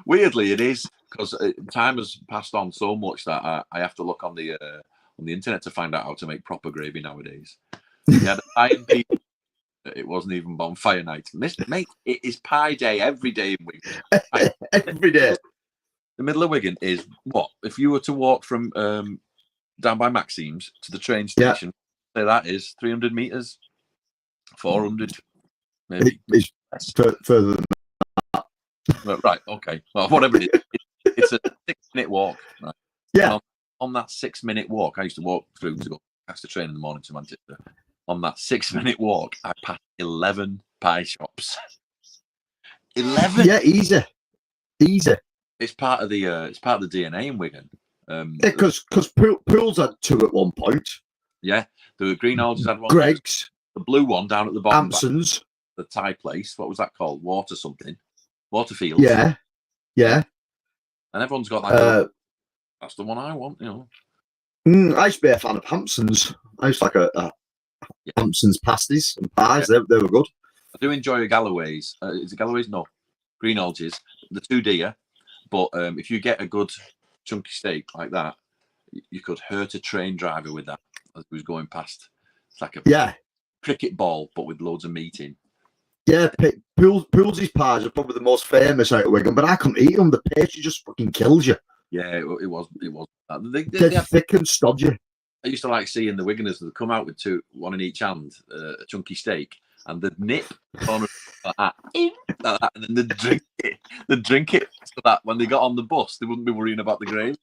Weirdly, it is, because time has passed on so much that I have to look on the internet to find out how to make proper gravy nowadays. Yeah, the iron people, it wasn't even bonfire night. Mate, it is pie day every day in Wigan. Every day. The middle of Wigan is what? If you were to walk from down by Maxime's to the train station, say that is 300 meters, 400, maybe. It's further than that. Right, okay. Well, whatever it is, it's a 6-minute walk. Right? Yeah. On that 6-minute walk, I used to walk through to go catch the train in the morning to Manchester. On that 6-minute walk, I passed 11 pie shops. 11. Yeah, easy. It's part of the DNA in Wigan. Because Pools had 2 at one point. Yeah, the Green Alges had one. Greg's, the blue one down at the bottom. Hampson's, the Thai place. What was that called? Waterfields. Yeah. And everyone's got that. That's the one I want. I used to be a fan of Hampson's. I used to like a Hampson's pasties and pies. They were good. I do enjoy a Galloway's. Is it Galloway's? No, Green Alges. The 2 deer. But if you get a good chunky steak like that, you could hurt a train driver with that as he was going past. It's like a cricket ball, but with loads of meat in. Yeah, Pools's pies are probably the most famous out of Wigan, but I couldn't eat them. The pastry just fucking kills you. Yeah, it was. They're thick and stodgy. I used to like seeing the Wiganers that come out with 2, one in each hand, a chunky steak, and they'd nip on like that, and then they'd drink it so that when they got on the bus, they wouldn't be worrying about the grain.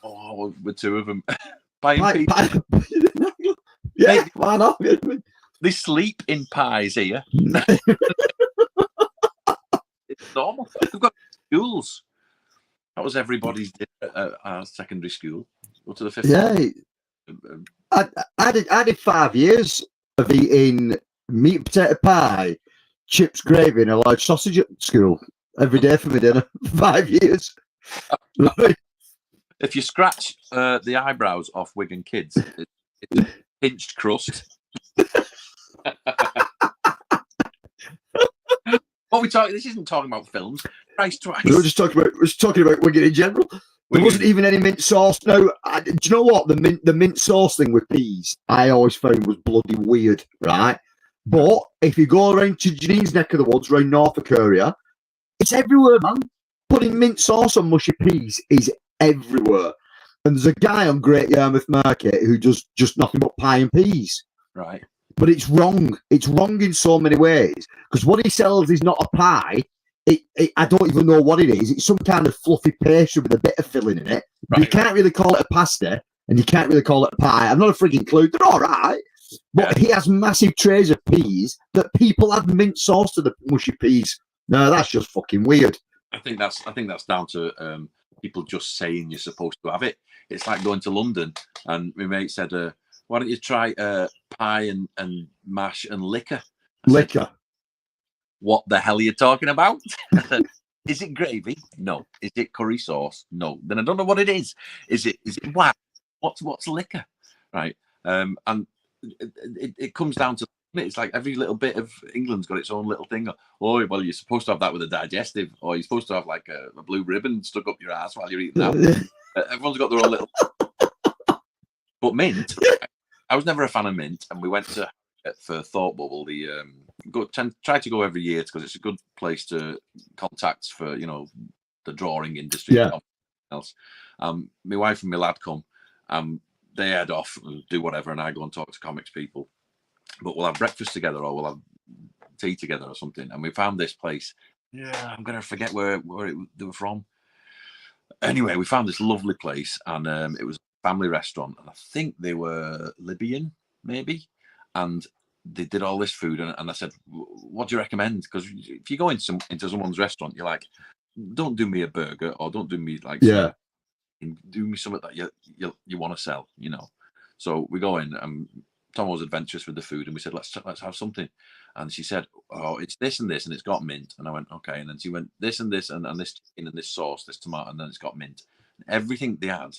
Oh, with 2 of them. Buying pie. Yeah, why not? They sleep in pies here. It's normal. We've got schools. That was everybody's dinner at our secondary school. Go to the 5th. Yeah. I did 5 years of eating meat and potato pie, chips, gravy, and a large sausage at school every day for my dinner. 5 years. If you scratch the eyebrows off Wigan kids, it's a pinched crust. What we talking? This isn't talking about films. Christ twice. We were just talking about Wigan in general. There wasn't even any mint sauce. No, do you know what? The mint sauce thing with peas, I always found was bloody weird, right? But if you go around to Janine's neck of the woods, around Norfolk area, it's everywhere, man. Putting mint sauce on mushy peas is everywhere. And there's a guy on Great Yarmouth Market who does just nothing but pie and peas. Right. But it's wrong. It's wrong in so many ways. Because what he sells is not a pie. I don't even know what it is. It's some kind of fluffy pastry with a bit of filling in it. Right. You can't really call it a pasta, and you can't really call it a pie. I'm not a frigging clue. They're all right. But he has massive trays of peas that people add mint sauce to the mushy peas. No, that's just fucking weird. I think that's down to people just saying you're supposed to have it. It's like going to London, and my mate said, "Why don't you try pie and mash and liquor?" Liquor. What the hell are you talking about? Is it gravy? No. Is it curry sauce? No. Then I don't know what it is. Is it wax? What's liquor? Right. And it comes down to, it's like every little bit of England's got its own little thing. Oh, well, you're supposed to have that with a digestive, or you're supposed to have like a blue ribbon stuck up your ass while you're eating that. Everyone's got their own little. But mint, I was never a fan of mint, and we went to for Thought Bubble. Try to go every year because it's a good place to contacts for the drawing industry. Yeah. And else, my wife and my lad come, they head off and do whatever, and I go and talk to comics people. But we'll have breakfast together, or we'll have tea together, or something. And we found this place. Yeah, I'm gonna forget where they were from. Anyway, we found this lovely place, and it was a family restaurant, and I think they were Libyan, maybe. And they did all this food, and I said, what do you recommend? Because if you go into someone's restaurant, you're like, don't do me a burger, or don't do me like, do me something that you want to sell, you know. So we go in, and Tom was adventurous with the food, and we said, let's have something. And she said, oh, it's this and this, and it's got mint. And I went, okay. And then she went, this and this, and this chicken and this sauce, this tomato, and then it's got mint. And everything they had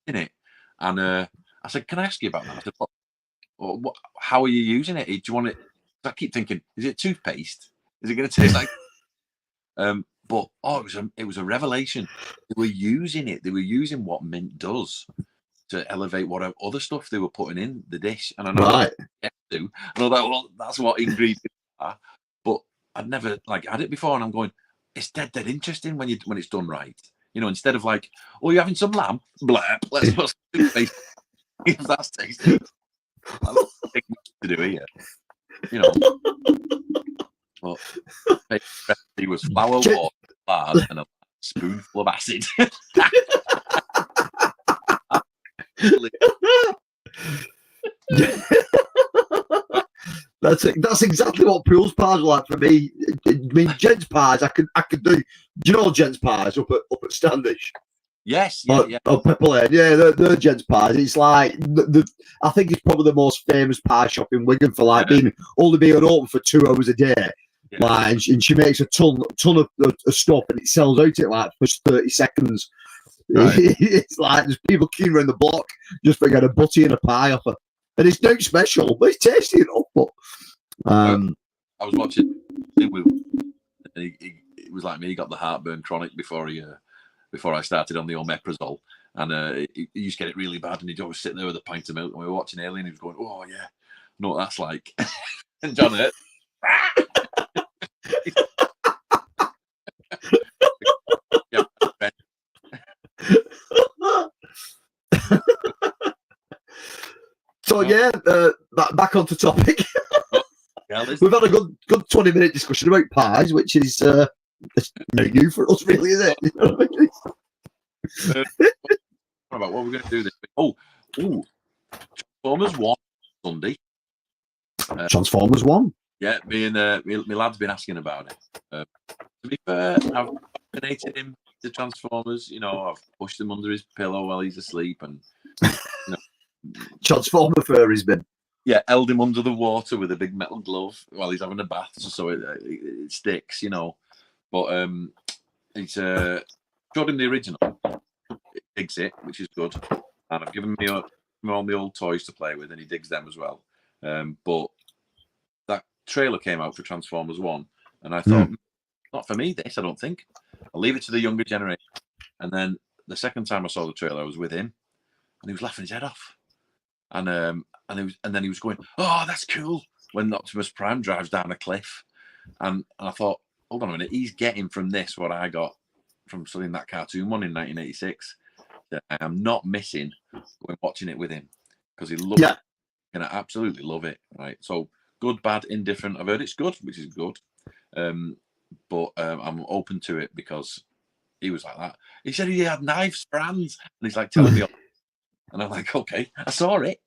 in it. And I said, can I ask you about that? I said, what, how are you using it? Do you want it? I keep thinking, is it toothpaste? Is it going to taste like? But it was a revelation. They were using it. They were using what mint does to elevate what other stuff they were putting in the dish. And I know right. I know that, well, that's what ingredients are. But I'd never had it before, and I'm going, it's dead interesting when it's done right. You know, instead of like, oh, you're having some lamb? Blah, let's put some toothpaste. If that's tasty. I don't think to do here. You know. But the recipe was flour, water, lard, and a spoonful of acid. That's exactly what pool's pies are like for me. I mean, gents pies, I could do. Do you know gents pies up at Standish? Yes, yeah. Or Pepper Lane, yeah, they're gents pies. It's like I think it's probably the most famous pie shop in Wigan for being open for 2 hours a day. Yeah. And she makes a ton of stuff, and it sells out in like first 30 seconds. Right. It's like there's people queuing around the block just for getting a butty and a pie off her. And it's not special, but it's tasty enough. But I was watching it was like me. He got the heartburn chronic before I started on the omeprazole, and he used to get it really bad, and he'd always sit there with a pint of milk, and we were watching Alien. He was going, "Oh yeah, I know what that's like." And John hurt. So yeah, back onto topic. We've had a good 20-minute discussion about pies, which is new for us, really, isn't it? You know what I mean? About what we're going to do this week. Oh, Transformers 1 Sunday. Transformers 1. Yeah, me and my lad's been asking about it. To be fair, I've vaccinated him to Transformers. You know, I've pushed him under his pillow while he's asleep, and Transformer fur he's been. Yeah, held him under the water with a big metal glove while he's having a bath, so it sticks, you know. But it's showed him the original. It digs it, which is good, and I've given him all my old toys to play with, and he digs them as well. But that trailer came out for Transformers 1, and I thought, not for me, this, I don't think. I'll leave it to the younger generation. And then the second time I saw the trailer, I was with him, and he was laughing his head off. And then he was going, "Oh, that's cool!" When Optimus Prime drives down a cliff, and I thought, hold on a minute, he's getting from this what I got from studying that cartoon one in 1986. That I am not missing when watching it with him, because he loves it, and I absolutely love it. Right, so good, bad, indifferent. I've heard it's good, which is good, but I'm open to it because he was like that. He said he had knives for hands, and he's like telling me. And I'm like, okay, I saw it,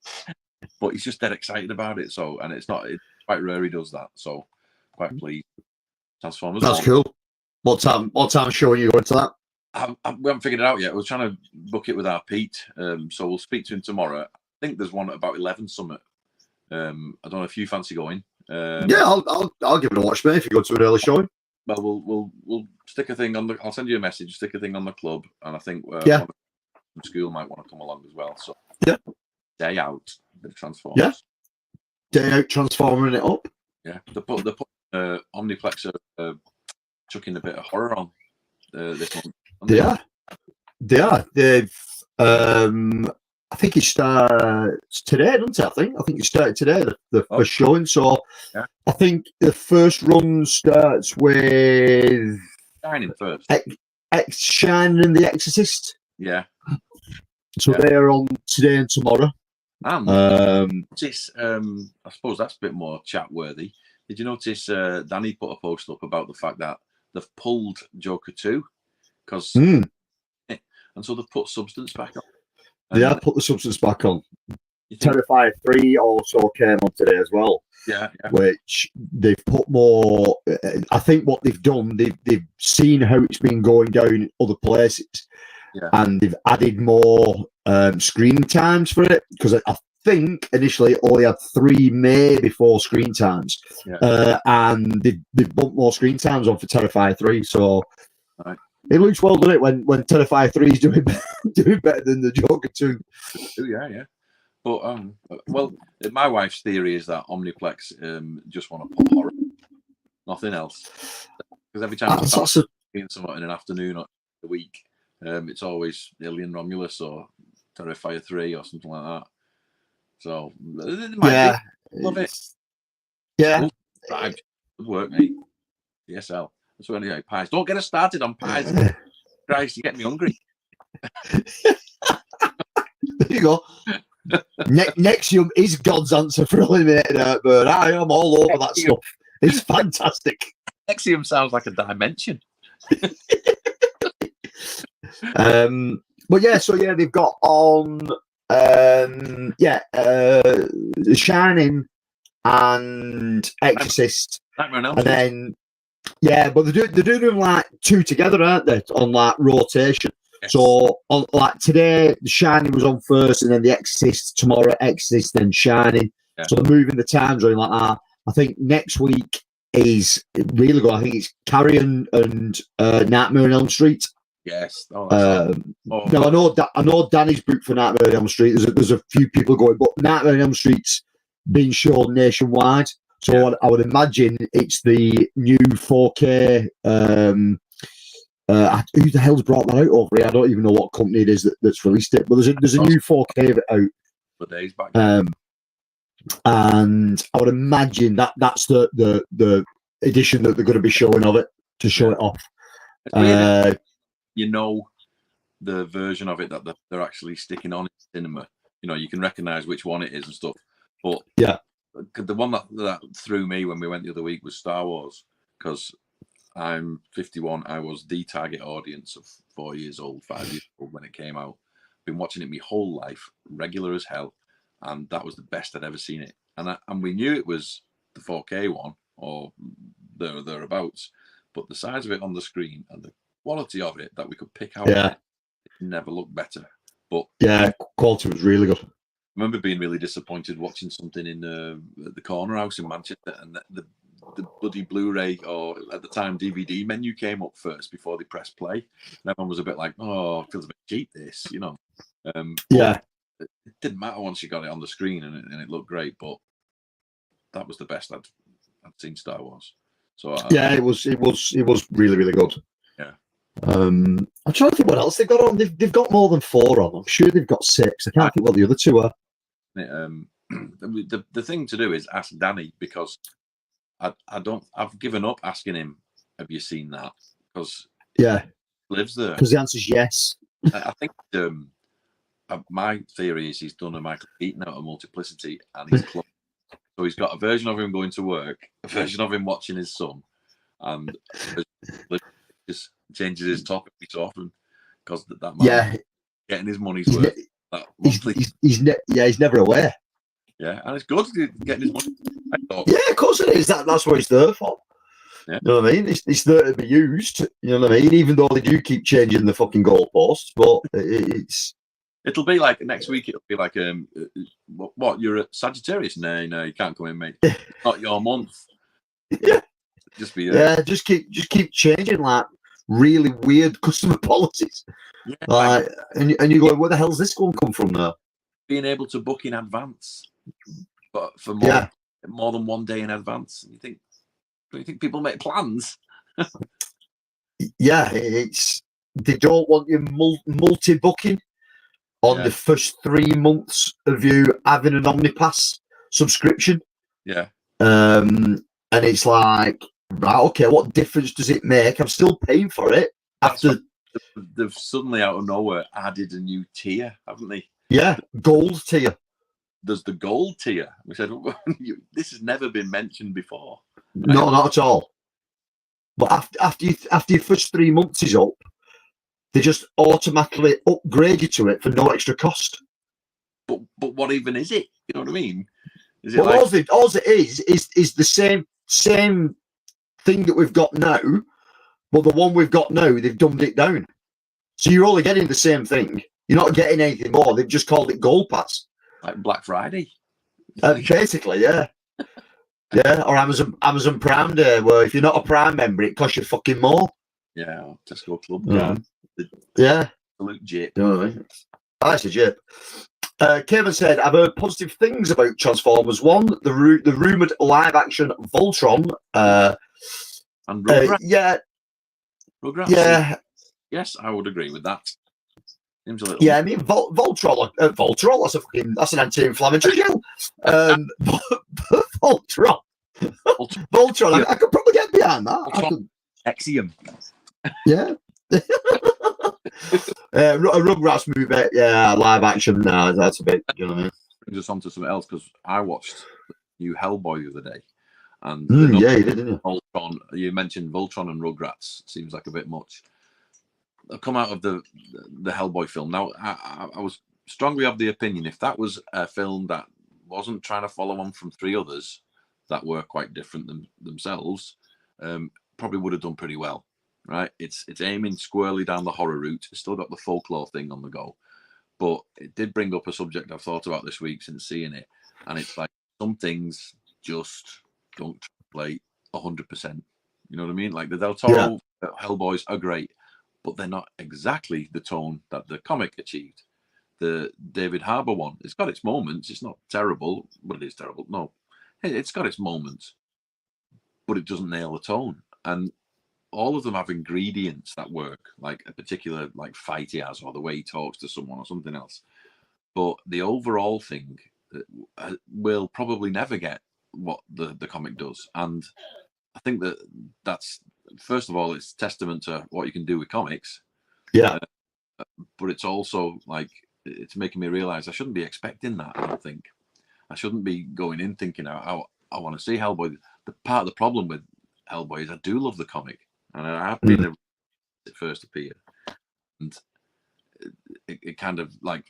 but he's just dead excited about it. So, and it's quite rare he does that. So, quite pleased. Transformers. That's cool. What time show are you going to that? We haven't figured it out yet. We're trying to book it with our Pete. So we'll speak to him tomorrow. I think there's one at about 11 Summit. I don't know if you fancy going. Yeah, I'll give it a watch, mate. If you go to an early showing. Well, we'll stick a thing on the. I'll send you a message. Stick a thing on the club, and I think from school might want to come along as well. So day out, the Transformers. Yeah, day out, transforming it up. Yeah, they put Omniplex chucking a bit of horror on this month. They are. They've. I think it starts today, doesn't it? I think it started today. The first showing. So I think the first run starts with Shining first. Shining and The Exorcist. Yeah. So they're on today and tomorrow. I suppose that's a bit more chat worthy. Did you notice Danny put a post up about the fact that they've pulled Joker 2 because and so they've put Substance back on. They have put the Substance back on. Terrifier 3 also came on today as well. Yeah. Which they've put more. I think what they've done, they've seen how it's been going down in other places, and they've added more screen times for it, because I think initially it only had 3, maybe 4 screen times, and they've bumped more screen times on for Terrifier 3. So it looks well, doesn't it? When Terrifier 3 is doing better than the Joker 2. Yeah. But well, my wife's theory is that Omniplex just want to put horror, nothing else. Because every time it's something in an afternoon or a week, it's always Alien Romulus or Terrifier 3 or something like that. So it might be. Love it. Yeah, good work, mate. DSL. That's what anyway. Pies. Don't get us started on pies. Christ, you get me hungry. There you go. Nexium is God's answer for eliminating Heartburn. I am all over that stuff. It's fantastic. Nexium sounds like a dimension. But they've got on Shining and Exorcist, and then but they're doing them like 2 together, aren't they? On like rotation. Yes. So on like today, The Shining was on first, and then The Exorcist tomorrow. Exorcist, then Shining. Yeah. So they're moving the times around like that. I think next week is really good. I think it's Carrie and Nightmare on Elm Street. Yes. Now I know Danny's booked for Nightmare on Elm Street. There's a few people going, but Nightmare on Elm Street's being shown nationwide. So I would imagine it's the new 4K. Who the hell's brought that out over here? I don't even know what company it is that's released it. But there's a new 4K of it out. For days back. And I would imagine that's the edition that they're going to be showing of it to show it off. You know, the version of it that they're actually sticking on in cinema. You know, you can recognise which one it is and stuff. But the one that threw me when we went the other week was Star Wars, because I'm 51. I was the target audience of 4 years old, 5 years old when it came out. Been watching it my whole life, regular as hell, and that was the best I'd ever seen it. And we knew it was the 4K one or thereabouts, but the size of it on the screen and the quality of it that we could pick out, it never looked better. But quality was really good. I remember being really disappointed watching something in the Corner House in Manchester, and the bloody Blu-ray, or at the time DVD menu, came up first before they pressed play, and everyone was a bit like, "Oh, it feels a bit cheap, this," you know. It didn't matter once you got it on the screen, and it looked great. But that was the best I'd seen Star Wars. So it was really, really good. Yeah. I'm trying to think what else they've got on. They've got more than 4 on. I'm sure they've got 6. I can't think what the other 2 are. The thing to do is ask Danny, because I've given up asking him, have you seen that? Because he lives there. Because the answer is yes. I think my theory is he's done a Michael Keaton out of Multiplicity, and he's close. So he's got a version of him going to work, a version of him watching his son, and just changes his topic so often, because that man getting his money's worth. He's never aware. Yeah, and it's good getting his money. Yeah, of course it is. That's what it's there for. Yeah. You know what I mean? It's there to be used. You know what I mean? Even though they do keep changing the fucking goalposts, but it'll be like next week. It'll be like what? You're a Sagittarius? No, you can't come in, mate. It's not your month. Yeah, just be just keep changing like really weird customer policies. Yeah, and you go, where the hell's this one come from now? Being able to book in advance, but for more than 1 day in advance. Do you think people make plans? They don't want you multi-booking on the first 3 months of you having an Omnipass subscription. Yeah. And it's like, right, okay, what difference does it make? I'm still paying for it after. They've suddenly out of nowhere added a new tier, haven't they? Yeah, gold tier. There's the gold tier. We said this has never been mentioned before. No, not at all. But after your first 3 months is up, they just automatically upgrade you to it for no extra cost. but what even is it? You know what I mean? Is it all it is the same thing that we've got now, but the one we've got now, they've dumbed it down. So you're only getting the same thing. You're not getting anything more. They've just called it Gold Pass. Like Black Friday. Basically, yeah. Yeah, or Amazon Prime Day, where if you're not a Prime member, it costs you fucking more. Yeah, Tesco Club. Yeah. Absolute jip. You know what I mean? That's a jip. Kevin said, I've heard positive things about Transformers 1, the rumoured live-action Voltron. And Rugrats. Yeah. Rugrats. Yeah. Yes, I would agree with that. Seems a little... Yeah, I mean, Voltron, that's an anti-inflammatory gel. Voltron. Voltron, I could probably get behind that. Axiom. Yeah. A Rugrats movie, yeah, live action. No, that's a bit. You know what I mean? Brings us on to something else because I watched the new Hellboy the other day, and yeah, you did, didn't you? Voltron. You mentioned Voltron and Rugrats. Seems like a bit much. I've come out of the Hellboy film. Now, I was strongly of the opinion if that was a film that wasn't trying to follow on from three others that were quite different themselves, probably would have done pretty well. Right, it's aiming squarely down the horror route. It's still got the folklore thing on the go, but it did bring up a subject I've thought about this week since seeing it, and it's like some things just don't translate 100%. You know what I mean? Like the Del Toro Hellboys are great, but they're not exactly the tone that the comic achieved. The David Harbour one, it's got its moments. It's not terrible, but it is terrible. No, it's got its moments, but it doesn't nail the tone. And all of them have ingredients that work, like a particular like fight he has, or the way he talks to someone, or something else. But the overall thing will probably never get what the comic does. And I think that's first of all, it's testament to what you can do with comics. Yeah. But it's also like it's making me realize I shouldn't be expecting that. I don't think I shouldn't be going in thinking I want to see Hellboy. The part of the problem with Hellboy is I do love the comic. And I have been there it first appeared, and it kind of like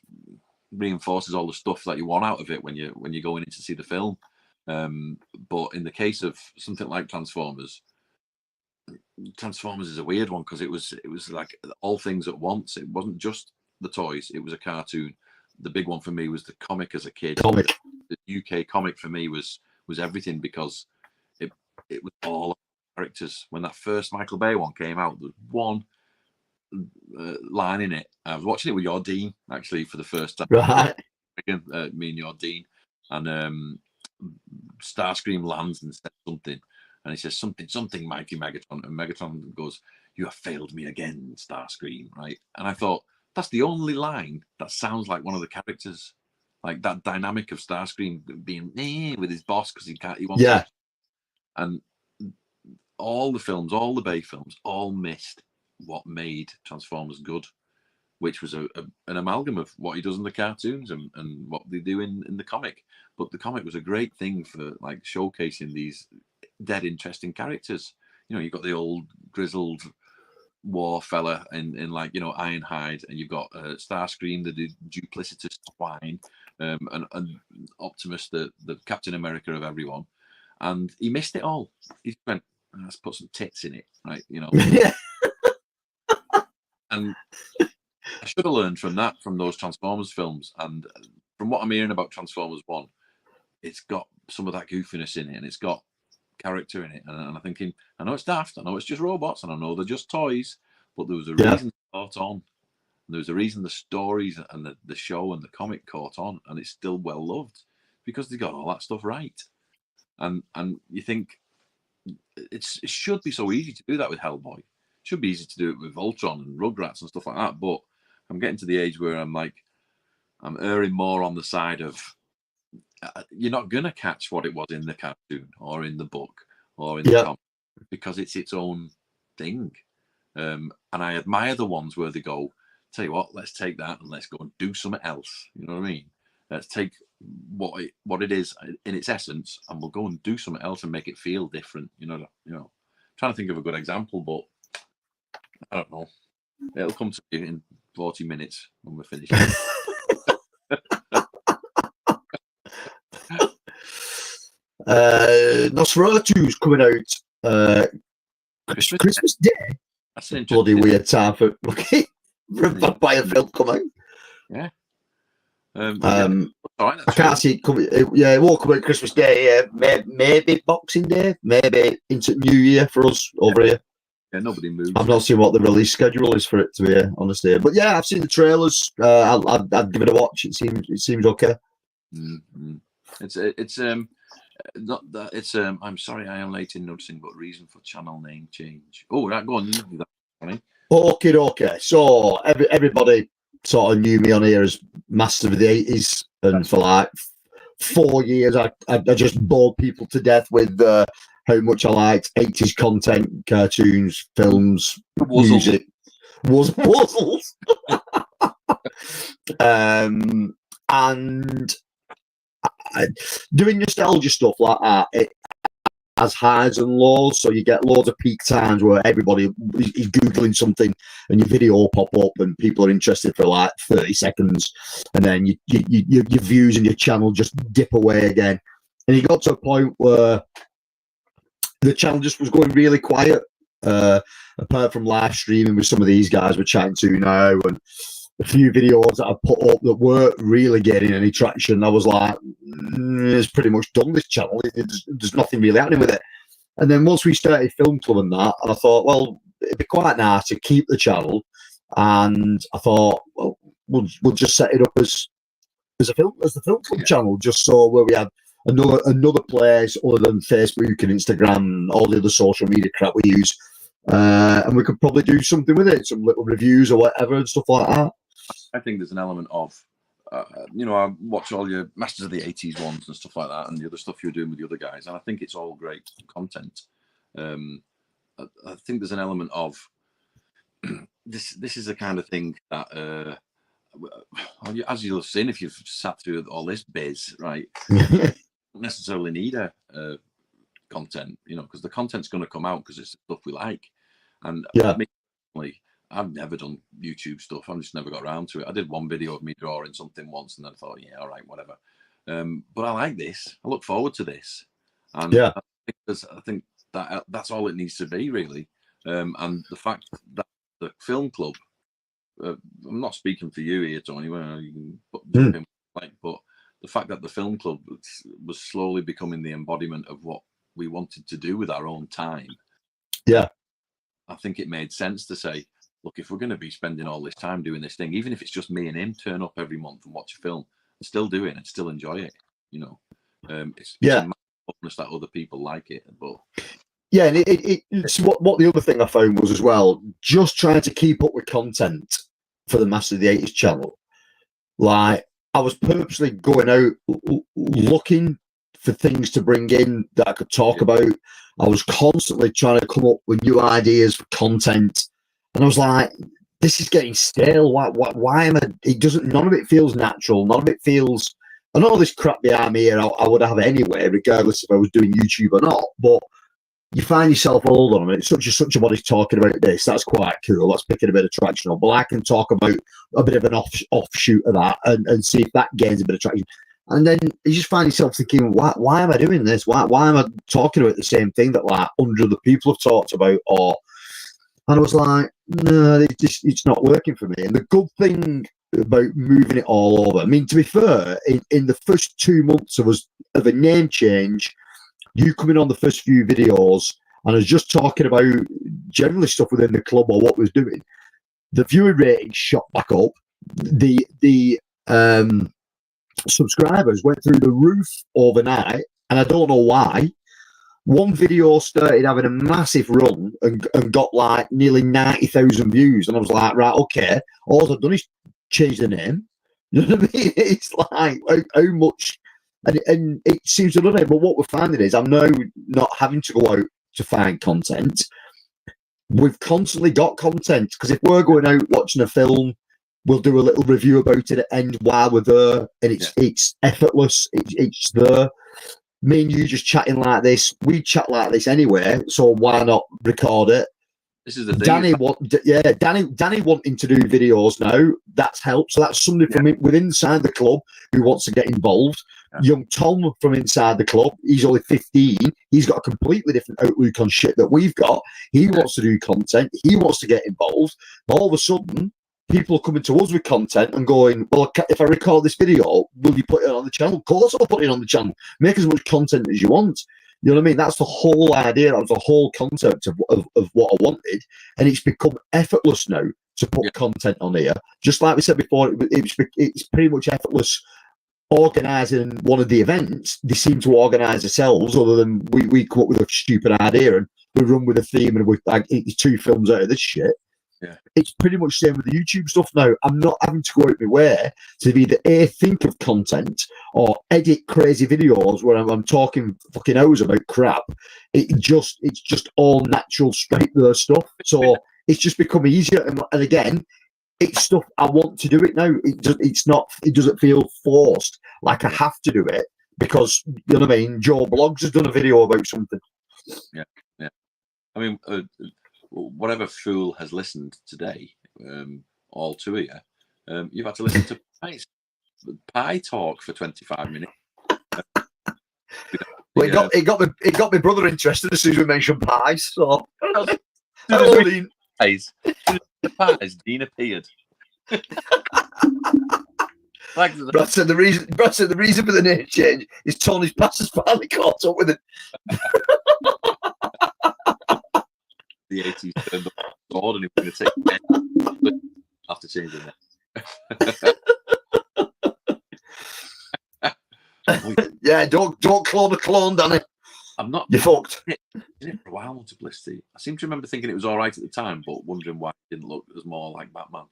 reinforces all the stuff that you want out of it when you're going in to see the film. But in the case of something like Transformers is a weird one because it was like all things at once. It wasn't just the toys; it was a cartoon. The big one for me was the comic as a kid. The UK comic for me was everything because it was all characters. When that first Michael Bay one came out, there was one line in it. I was watching it with your Dean actually for the first time. Right. Me and your Dean, and Starscream lands and says something, and he says something mighty Megatron, and Megatron goes, "You have failed me again, Starscream." Right, and I thought that's the only line that sounds like one of the characters, like that dynamic of Starscream being with his boss because he wants to. And all the films, all the Bay films, all missed what made Transformers good, which was an amalgam of what he does in the cartoons and what they do in the comic. But the comic was a great thing for like showcasing these dead interesting characters. You know, you've got the old grizzled war fella in like, you know, Ironhide, and you've got Starscream, the duplicitous swine, and Optimus, the Captain America of everyone. And he missed it all. He went, let's put some tits in it, right? You know. Yeah. And I should have learned from those Transformers films. And from what I'm hearing about Transformers 1, it's got some of that goofiness in it, and it's got character in it. And I'm thinking, I know it's daft, I know it's just robots, and I know they're just toys, but there was a reason it caught on. And there was a reason the stories and the show and the comic caught on, and it's still well loved because they got all that stuff right. And you think it should be so easy to do that with Hellboy. It should be easy to do it with Voltron and Rugrats and stuff like that. But I'm getting to the age where I'm erring more on the side of you're not going to catch what it was in the cartoon or in the book or in the comic because it's its own thing. And I admire the ones where they go, tell you what, let's take that and let's go and do something else. You know what I mean? Let's take what it is in its essence, and we'll go and do something else and make it feel different. You know. Trying to think of a good example, but I don't know. It'll come to you in 40 minutes when we're finished. Nosferatu's coming out Christmas Day. That's an bloody weird time for a vampire film come out. Yeah. I can't see it coming. Yeah, it won't come out Christmas Day. Maybe Boxing Day. Maybe into New Year for us over here. Yeah, nobody moves. I've not seen what the release schedule is for it to be honestly, but yeah, I've seen the trailers. I'd give it a watch. It seems okay. Mm-hmm. It's not that it's I'm sorry I am late in noticing, but reason for channel name change. Oh, right, go on. Okay. So everybody sort of knew me on here as master of the 80s, and for like 4 years I just bored people to death with how much I liked 80s content, cartoons, films, music, wuzzles. And doing nostalgia stuff like that, it has highs and lows. So you get loads of peak times where everybody is Googling something and your video will pop up and people are interested for like 30 seconds. And then your views and your channel just dip away again. And it got to a point where the channel just was going really quiet, apart from live streaming with some of these guys we're chatting to now, and a few videos that I put up that weren't really getting any traction. I was like, it's pretty much done, this channel. There's nothing really happening with it. And then once we started Film Club and that, I thought, well, it'd be quite nice to keep the channel. And I thought, well, we'll just set it up as the Film Club channel, just so where we had another place other than Facebook and Instagram and all the other social media crap we use. And we could probably do something with it, some little reviews or whatever and stuff like that. I think there's an element of, I watch all your Masters of the 80s ones and stuff like that, and the other stuff you're doing with the other guys, and I think it's all great content. I think there's an element of this is the kind of thing that, as you'll have seen if you've sat through all this biz, right? Don't necessarily need a content, because the content's going to come out because it's the stuff we like. And I've never done YouTube stuff. I've just never got around to it. I did one video of me drawing something once, and then I thought, yeah, all right, whatever. But I like this. I look forward to this. And I think that's all it needs to be, really. And the fact that the Film Club, I'm not speaking for you here, Tony, you can jump in, but the fact that the Film Club was slowly becoming the embodiment of what we wanted to do with our own time. Yeah. I think it made sense to say, look, if we're going to be spending all this time doing this thing, even if it's just me and him turn up every month and watch a film, and still do it and still enjoy it, it's a bonus that other people like it. But yeah, and it's what the other thing I found was as well, just trying to keep up with content for the Master of the 80s channel. Like, I was purposely going out looking for things to bring in that I could talk about. I was constantly trying to come up with new ideas for content, and I was like, "This is getting stale. Why am I?" None of it feels natural. None of it feels. And all this crap behind me here, I would have it anyway, regardless if I was doing YouTube or not. But you find yourself, hold on a minute, such a body's talking about this. That's quite cool. That's picking a bit of traction on. But I can talk about a bit of an offshoot of that and see if that gains a bit of traction. And then you just find yourself thinking, why am I doing this? Why am I talking about the same thing that like 100 other people have talked about? And I was like, no, it's not working for me. And the good thing about moving it all over, I mean, to be fair, in the first 2 months of a name change, you coming on the first few videos, and I was just talking about generally stuff within the club or what we was doing, the viewing rating shot back up. The subscribers went through the roof overnight, and I don't know why. One video started having a massive run and got like nearly 90,000 views, and I was like, right, okay, all I've done is change the name. You know what I mean? It's like how much, and it seems to have done it. But what we're finding is I'm now not having to go out to find content. We've constantly got content, because if we're going out watching a film, we'll do a little review about it at the end while we're there, and it's effortless. It's there. Me and you just chatting like this. We chat like this anyway, so why not record it? This is the thing. Danny wanting to do videos now. That's helped. So that's somebody from within inside the club who wants to get involved, Young Tom from inside the club, he's only 15. He's got a completely different outlook on shit that we've got. He wants to do content. He wants to get involved. All of a sudden, people are coming to us with content and going, well, if I record this video, will you put it on the channel? Of course I'll put it on the channel. Make as much content as you want. You know what I mean? That's the whole idea. That was the whole concept of what I wanted. And it's become effortless now to put content on here. Just like we said before, it's pretty much effortless organising one of the events. They seem to organise themselves, other than we come up with a stupid idea and we run with a theme and we like 2 films out of this shit. Yeah. It's pretty much the same with the YouTube stuff now. I'm not having to go out my way to either think of content or edit crazy videos where I'm talking fucking hours about crap. It's just all natural, straight there stuff. So it's just become easier. And again, it's stuff I want to do it now. It doesn't feel forced, like I have to do it because, you know what I mean, Joe Blogs has done a video about something. Yeah. I mean, whatever fool has listened today, all 2 of you, you've had to listen to pie talk for 25 minutes. Well, it got my brother interested as soon as we mentioned pies. So, pies. The pies, Dean appeared. Brad said the reason for the name change is Tony's passes finally caught up with it. The 80s turned up the sword and he was going to take after changing it. Yeah, don't clone a clone, Danny. I'm not. You're fucked. Did it for a while on Publicity. I seem to remember thinking it was all right at the time, but wondering why it didn't look as more like Batman.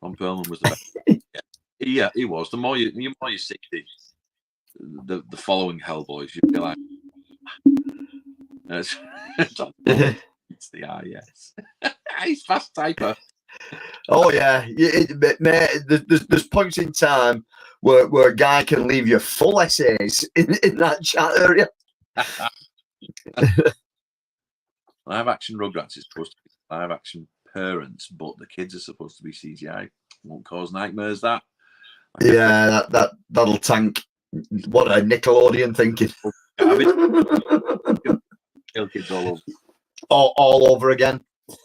Ron Perlman was the best. Yeah, he was. The more you see the following Hellboys, you feel like it's the eye, yes. He's fast typer. Oh yeah, there's points in time where a guy can leave you full essays in that chat area. Live action Rugrats is supposed to be live action Parents, but the kids are supposed to be CGI. Won't cause nightmares. That. Yeah, that'll tank. What a Nickelodeon thinking. Kill kids all over. All over again.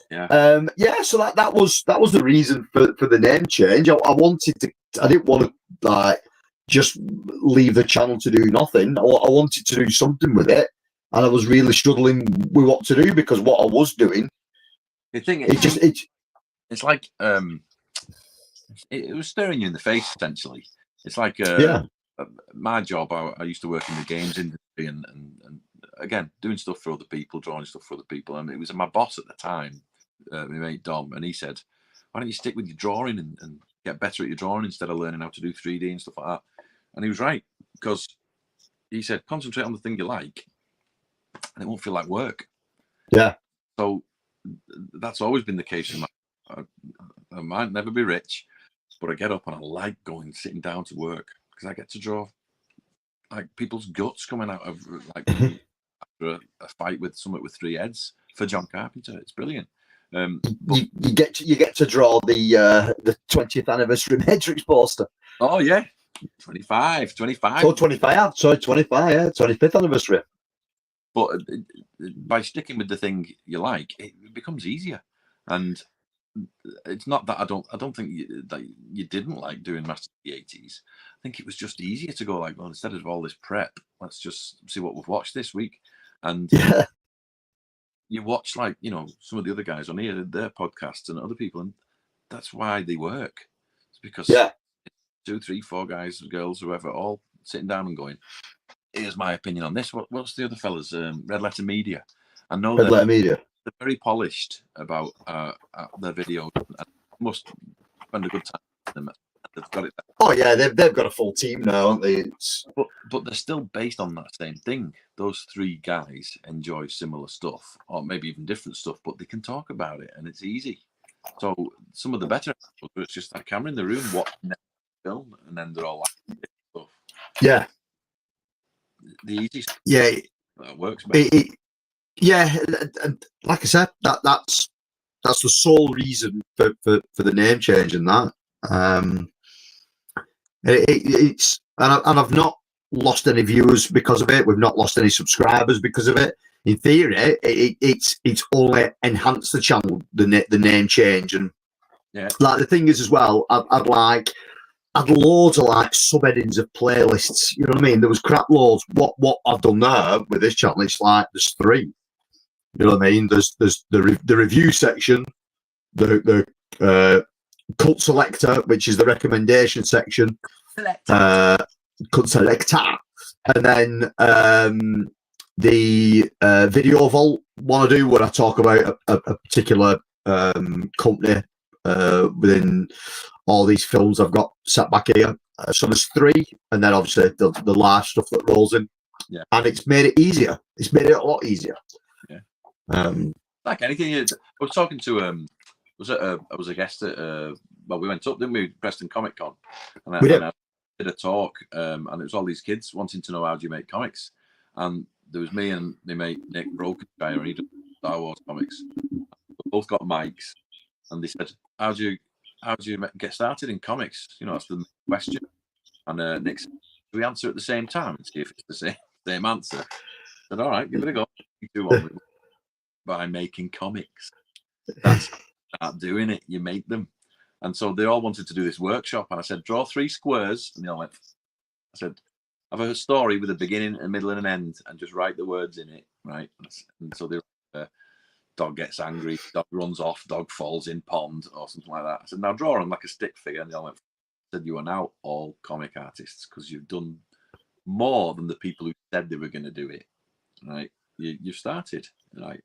Yeah. So that was the reason for the name change. I didn't want to like just leave the channel to do nothing. I wanted to do something with it, and I was really struggling with what to do because what I was doing. The thing it's like it was staring you in the face essentially. It's like my job. I used to work in the games industry and again doing stuff for other people, drawing stuff for other people, and it was my boss at the time, my mate Dom, and he said, "Why don't you stick with your drawing and get better at your drawing instead of learning how to do 3D and stuff like that?" And he was right, because he said, "Concentrate on the thing you like, and it won't feel like work." Yeah. So that's always been the case in I might never be rich, but I get up and I like sitting down to work because I get to draw like people's guts coming out of like after a fight with something with 3 heads for John Carpenter. It's brilliant. You get to draw the 20th anniversary Matrix poster. Oh yeah, 25. So 25. Sorry, 25. Yeah, 25th anniversary. But by sticking with the thing you like, it becomes easier. And it's not that I don't think that you didn't like doing Masters of the 80s. I think it was just easier to go like, well, instead of all this prep, let's just see what we've watched this week. And you watch like, some of the other guys on here, their podcasts and other people, and that's why they work. It's because 2, 3, 4 guys, girls, whoever, all sitting down and going, here's my opinion on this. What's the other fellas? Red Letter Media. I know Red Letter Media. They're very polished about their videos. I must spend a good time with them. They've got it. Oh yeah, they've got a full team now, haven't they? But they're still based on that same thing. Those 3 guys enjoy similar stuff, or maybe even different stuff, but they can talk about it, and it's easy. So some of the better episodes, it's just that camera in the room watching the film, and then they're all like stuff. Yeah. The easy stuff. Yeah. That works better. And like I said, that's the sole reason for the name change and that. It's and I've not lost any viewers because of it. We've not lost any subscribers because of it. In theory, it's only enhanced the channel, the name change, and like the thing is as well. I'd loads of like subheadings of playlists. You know what I mean? There was crap loads. What I've done there with this channel, it's like there's 3. You know what I mean? There's the review section, the cult selector, which is the recommendation section, cult selector, and then the video vault one I do where I talk about a particular company within all these films I've got sat back here. So there's 3, and then obviously the live stuff that rolls in. Yeah, and it's made it easier. It's made it a lot easier. Yeah. Like anything, I was talking to I was a guest at well, we went up, didn't we, Preston Comic Con, and I did a talk, and it was all these kids wanting to know how do you make comics, and there was me and my mate Nick Brokenshire, and he does Star Wars comics. We both got mics, and they said, how do you get started in comics? You know, that's the question. And Nick said, do we answer at the same time and see if it's the same answer? I said, all right, give it a go. You do one by making comics. That's start doing it. You make them. And so they all wanted to do this workshop, and I said, draw 3 squares, and they all went. I said, have a story with a beginning, a middle, and an end, and just write the words in it, right? And so they dog gets angry, dog runs off, dog falls in pond, or something like that. I said, now draw on like a stick figure, and they all went. I said, you are now all comic artists because you've done more than the people who said they were going to do it, right? You've started, right?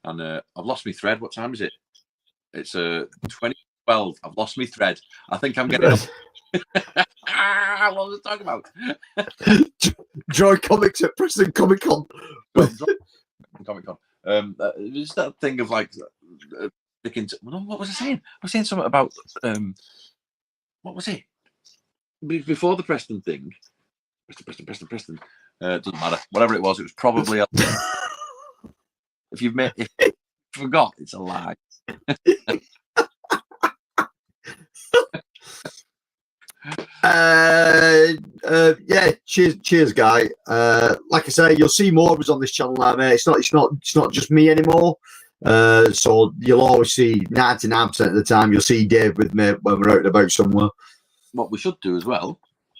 And I've lost my thread. What time is it? It's 2012. I've lost my thread. I think I'm getting. What was I talking about? Joy comics at Preston Comic Con. Comic Con. It's that thing of like sticking to. What was I saying? I was saying something about what was it? Before the Preston thing. Preston. Doesn't matter. Whatever it was probably. If you forgot, it's a lie. Yeah, cheers, guy. Like I say, you'll see more of us on this channel now, mate. It's not just me anymore. So you'll always see 99% of the time you'll see Dave with me when we're out and about somewhere. What we should do as well,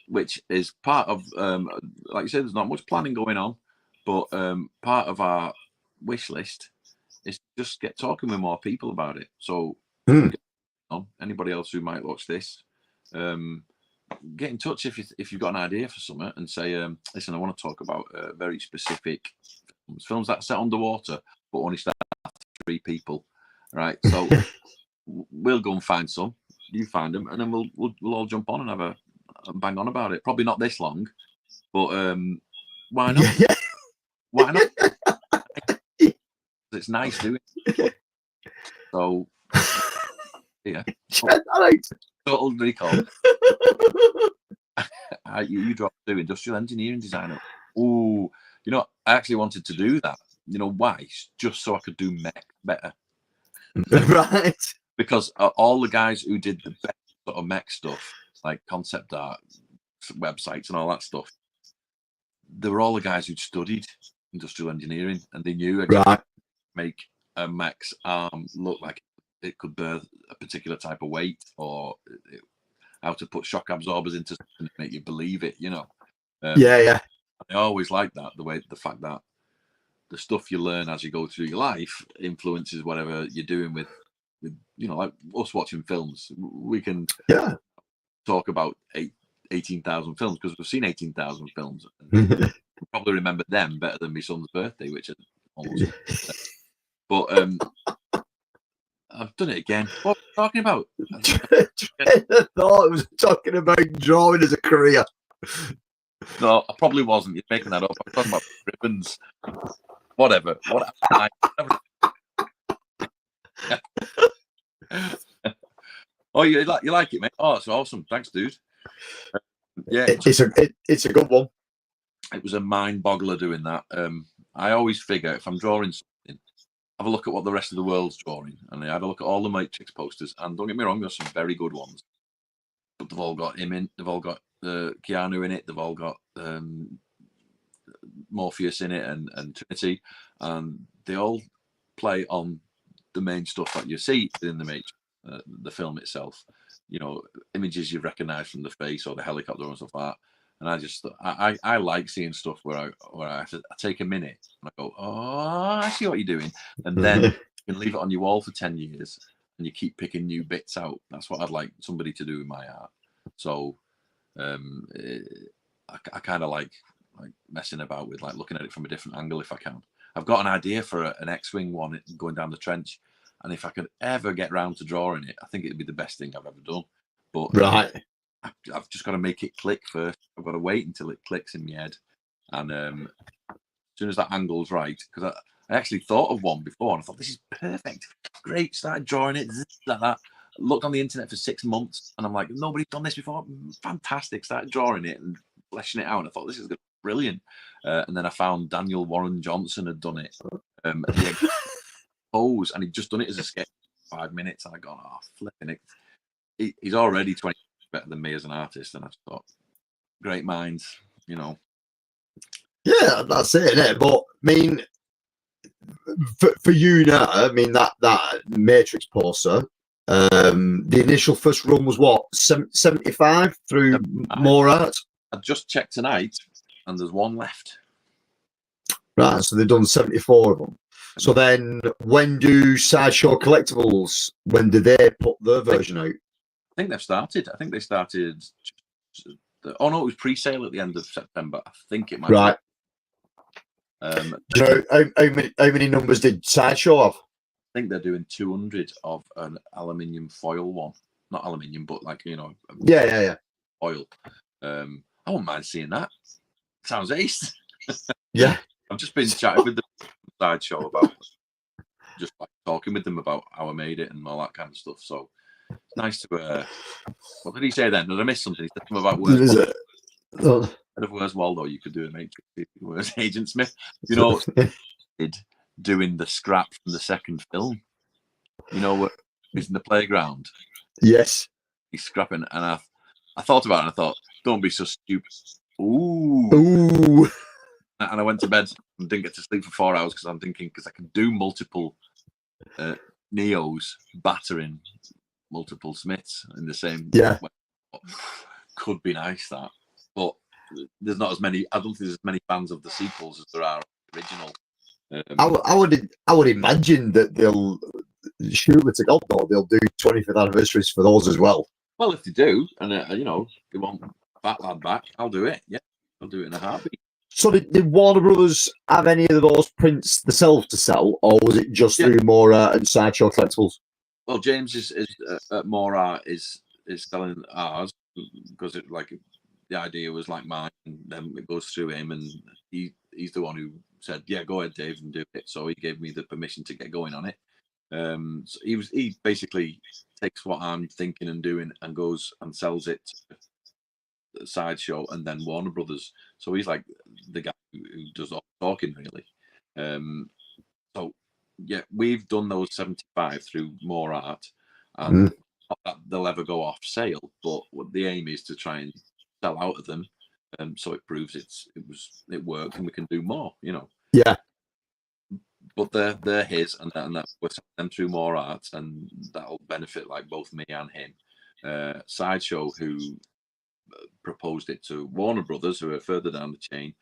which is part of like you said, there's not much planning going on, but part of our wish list is just get talking with more people about it. So anybody else who might watch this, get in touch if you've got an idea for something, and say, listen, I want to talk about very specific films that are set underwater but only start 3 people, right? So we'll go and find some, you find them, and then we'll all jump on and have a bang on about it. Probably not this long, but why not? Yeah. Why not? It's nice doing it. So yeah. Total recall. You dropped to industrial engineering designer. Oh, you know, I actually wanted to do that. You know why? Just so I could do mech better. Right. Because all the guys who did the best sort of mech stuff, like concept art, websites and all that stuff, they were all the guys who'd studied industrial engineering, and they knew exactly how to make a mech's arm look like it could bear a particular type of weight, or how to put shock absorbers into something to make you believe it, you know. Yeah. I always like that, the fact that the stuff you learn as you go through your life influences whatever you're doing with you know, like us watching films. We can talk about 18,000 films because we've seen 18,000 films. And probably remember them better than my son's birthday, which is almost. But I've done it again. What are you talking about? I thought it was talking about drawing as a career. No, I probably wasn't. You're making that up. I'm talking about ribbons. Whatever. Oh, you like it, mate? Oh, it's awesome. Thanks, dude. Yeah, it's a good one. It was a mind boggler doing that. I always figure if I'm drawing something, have a look at what the rest of the world's drawing, and I had a look at all the Matrix posters. And don't get me wrong, there's some very good ones, but they've all got him in. They've all got Keanu in it. They've all got Morpheus in it and Trinity, and they all play on the main stuff that you see in the film itself. You know, images you recognise from the face or the helicopter and stuff like that. And I like seeing stuff where I have to take a minute and I go, oh, I see what you're doing, and then you can leave it on your wall for 10 years and you keep picking new bits out. That's what I'd like somebody to do with my art. So I kind of like messing about with like looking at it from a different angle if I can. I've got an idea for an X-wing one going down the trench, and if I could ever get round to drawing it, I think it'd be the best thing I've ever done. But right. I've just got to make it click first. I've got to wait until it clicks in my head, and as soon as that angle's right, because I actually thought of one before, and I thought this is perfect, great. Started drawing it like that. Looked on the internet for 6 months, and I'm like, nobody's done this before. Fantastic. Started drawing it and fleshing it out, and I thought this is brilliant. And then I found Daniel Warren Johnson had done it. The pose, and he'd just done it as a sketch. 5 minutes, and I got, oh, flipping it. He's already 20 better than me as an artist, and I just thought, great minds, you know. Yeah, that's it, isn't it? But I mean, for you now, I mean that Matrix poster, the initial first run was what, 75 through more art? I just checked tonight, and there's one left. Right, so they've done 74 of them. So then, when do Sideshow Collectibles, when do they put their version out? I think they've started. I think they started. Oh no, it was pre-sale at the end of September. I think it might. Right. Do you know how many numbers did Sideshow have? I think they're doing 200 of an aluminium foil one. Not aluminium, but like, you know. Yeah. Foil. I wouldn't mind seeing that. Sounds ace. Yeah. I've just been chatting with the Sideshow about, just like talking with them about how I made it and all that kind of stuff. So it's nice to. What did he say then? Did I miss something? He said something about Where's Waldo. Instead of Where's Waldo, you could do a Matrix. Where's Agent Smith? You know, doing the scrap from the second film. You know, he's in the playground. Yes. He's scrapping, and I thought about it, and I thought, don't be so stupid. Ooh. And I went to bed and didn't get to sleep for 4 hours because I'm thinking, because I can do multiple Neos battering multiple Smiths in the same way. Could be nice, that. But there's not as many, I don't think there's as many fans of the sequels as there are of the original. I would imagine that they'll shoot with God, though. They'll do 25th anniversaries for those as well. Well, if they do, and you know, they want Fat Lad back, I'll do it. Yeah, I'll do it in a heartbeat. So did Warner Brothers have any of those prints themselves to sell, or was it just through Mora and Sideshow Collectibles? Well, James is at Mora is selling ours because it, like, the idea was like mine, and then it goes through him, and he's the one who said, "Yeah, go ahead, Dave, and do it." So he gave me the permission to get going on it. So he basically takes what I'm thinking and doing and goes and sells it to the Sideshow and then Warner Brothers. So he's like the guy who does all the talking, really. So yeah, we've done those 75 through More Art, and not that they'll ever go off sale, but the aim is to try and sell out of them, so it proves it worked and we can do more, you know. Yeah. But they're his, and that we're selling them through More Art, and that'll benefit like both me and him. Sideshow, who proposed it to Warner Brothers, who are further down the chain,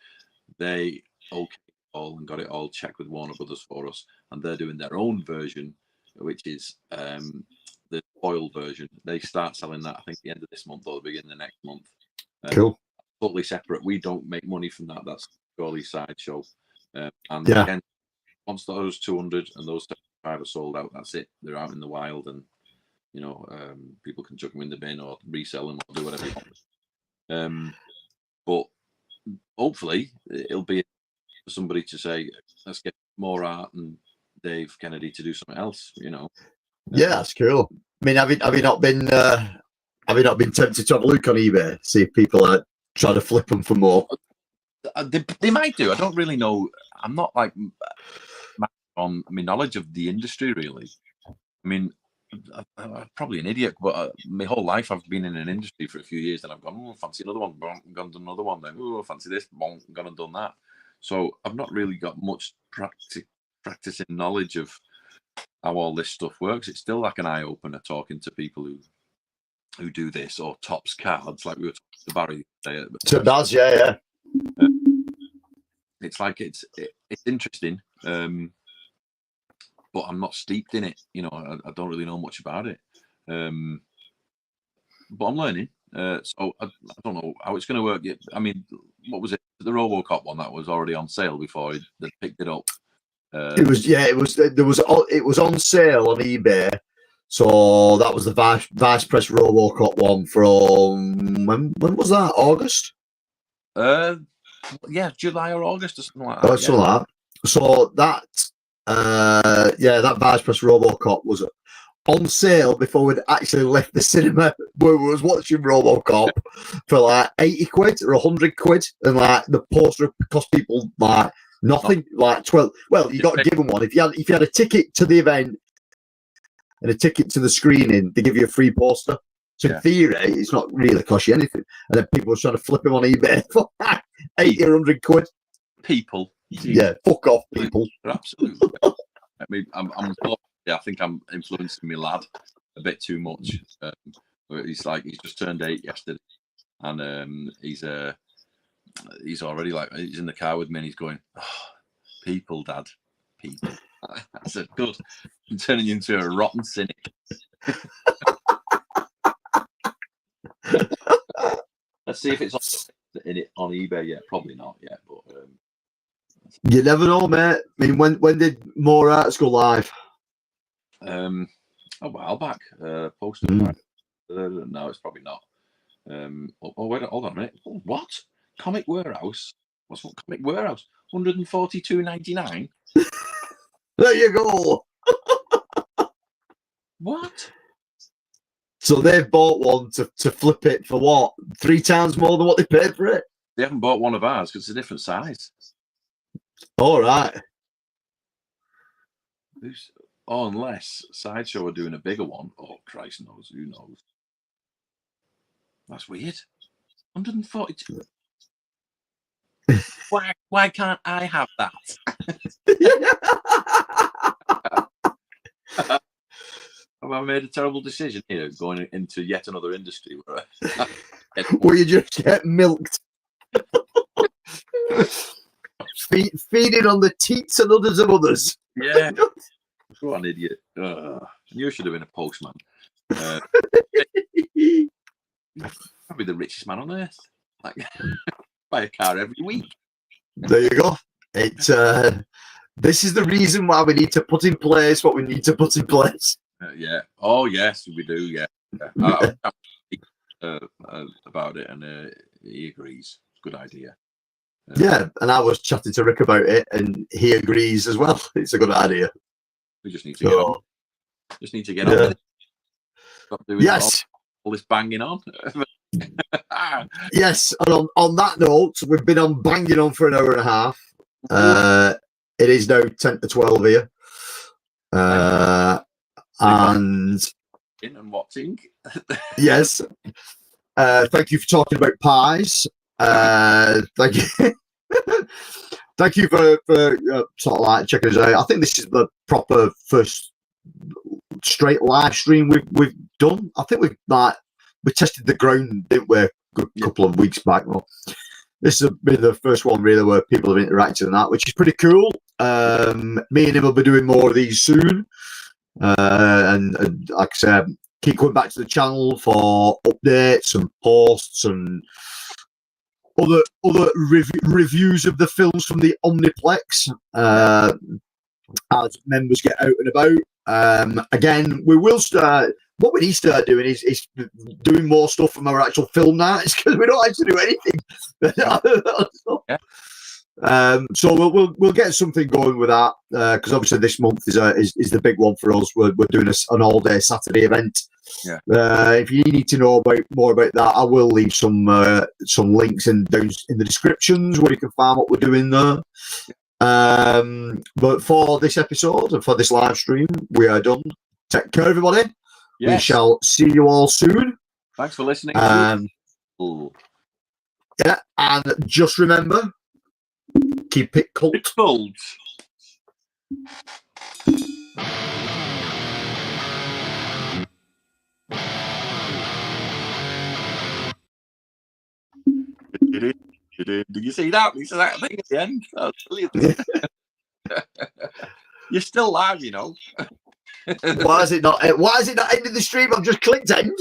they all and got it all checked with Warner Brothers for us, and they're doing their own version, which is the foil version. They start selling that, I think, the end of this month or the beginning of next month. Cool. Totally separate. We don't make money from that. That's purely Sideshow. And yeah. Again, once those 200 and those 75 are sold out, that's it. They're out in the wild, and you know, people can chuck them in the bin or resell them or do whatever you want. But hopefully, it'll be somebody to say, let's get More Art and Dave Kennedy to do something else. You know. Yeah, that's cool. I mean, have you not been tempted to have a look on eBay, see if people are trying to flip them for more? They might do. I don't really know. I'm not like on my knowledge of the industry, really. I mean, I'm probably an idiot, but my whole life I've been in an industry for a few years, and I've gone, oh, fancy another one, gone and done another one, then oh, fancy this, gone and done that. So I've not really got much practicing knowledge of how all this stuff works. It's still like an eye opener talking to people who do this, or tops cards, like we were talking to Barry today. So it does, yeah. It's like it's interesting, but I'm not steeped in it. You know, I don't really know much about it, but I'm learning. So I don't know how it's going to work yet. I mean, what was it? The RoboCop one that was already on sale before they picked it up. It was on sale on eBay. So that was the Vice Press RoboCop one from when was that? August? Yeah, July or August or something like that. Oh, something like that. So that Vice Press RoboCop was on sale before we'd actually left the cinema where we was watching RoboCop for like 80 quid or 100 quid, and like the poster cost people like nothing, like 12. Well, you got to give them one if you had a ticket to the event and a ticket to the screening. They give you a free poster. So in theory, it's not really cost you anything. And then people were trying to flip them on eBay for 80 or 100 quid. People, yeah, fuck off, people. Absolutely. I mean, I think I'm influencing my lad a bit too much. He's just turned 8 yesterday, and he's already like, he's in the car with me and he's going, oh, people, Dad, people. I said, good. I'm turning you into a rotten cynic. Let's see if it's on eBay yet. Probably not yet, but you never know, mate. I mean, when did More Arts go live? A while back. Posted. No, it's probably not. Wait, hold on a minute. What? Comic Warehouse? What's Comic Warehouse? $142.99. There you go. What? So they've bought one to flip it for what? 3 times more than what they paid for it? They haven't bought one of ours because it's a different size. All right. Unless Sideshow are doing a bigger one. Oh, Christ knows. Who knows? That's weird. 142. Why can't I have that? Have I made a terrible decision here, going into yet another industry where you just get milked? Feeding on the teats and others of others. Yeah. What an idiot. You should have been a postman. Probably the richest man on earth. Like, buy a car every week. There you go. This is the reason why we need to put in place what we need to put in place. Yeah. Oh, yes, we do. Yeah. I about it, and he agrees. Good idea. Yeah, and I was chatting to Rick about it, and he agrees as well. It's a good idea. We just need to get on. Just need to get on with it. Stop doing all this banging on. Yes, and on that note, we've been on banging on for an hour and a half. It is now 10 to 12 here. And watching. Yes. Thank you for talking about pies. Thank you. Thank you for sort of like checking us out. I think this is the proper first straight live stream we've done. I think we tested the ground, didn't we, a couple of weeks back. Well, this has been the first one really where people have interacted and that, which is pretty cool. Me and him will be doing more of these soon. And like I said, keep coming back to the channel for updates and posts and other reviews of the films from the Omniplex as members get out and about. Again, we will start. What we need to start doing is doing more stuff from our actual film nights because we don't actually do anything. So we'll get something going with that because obviously this month is the big one for us. We're doing an all day Saturday event. Yeah. If you need to know more about that, I will leave some links down in the descriptions where you can find what we're doing there. But for this episode and for this live stream, we are done. Take care, everybody. We shall see you all soon. Thanks for listening. Yeah, and just remember, keep it cult. Did you see that? You said that thing at the end. That was brilliant. You're still live, you know. Why is it not ending the stream? I've just clicked end.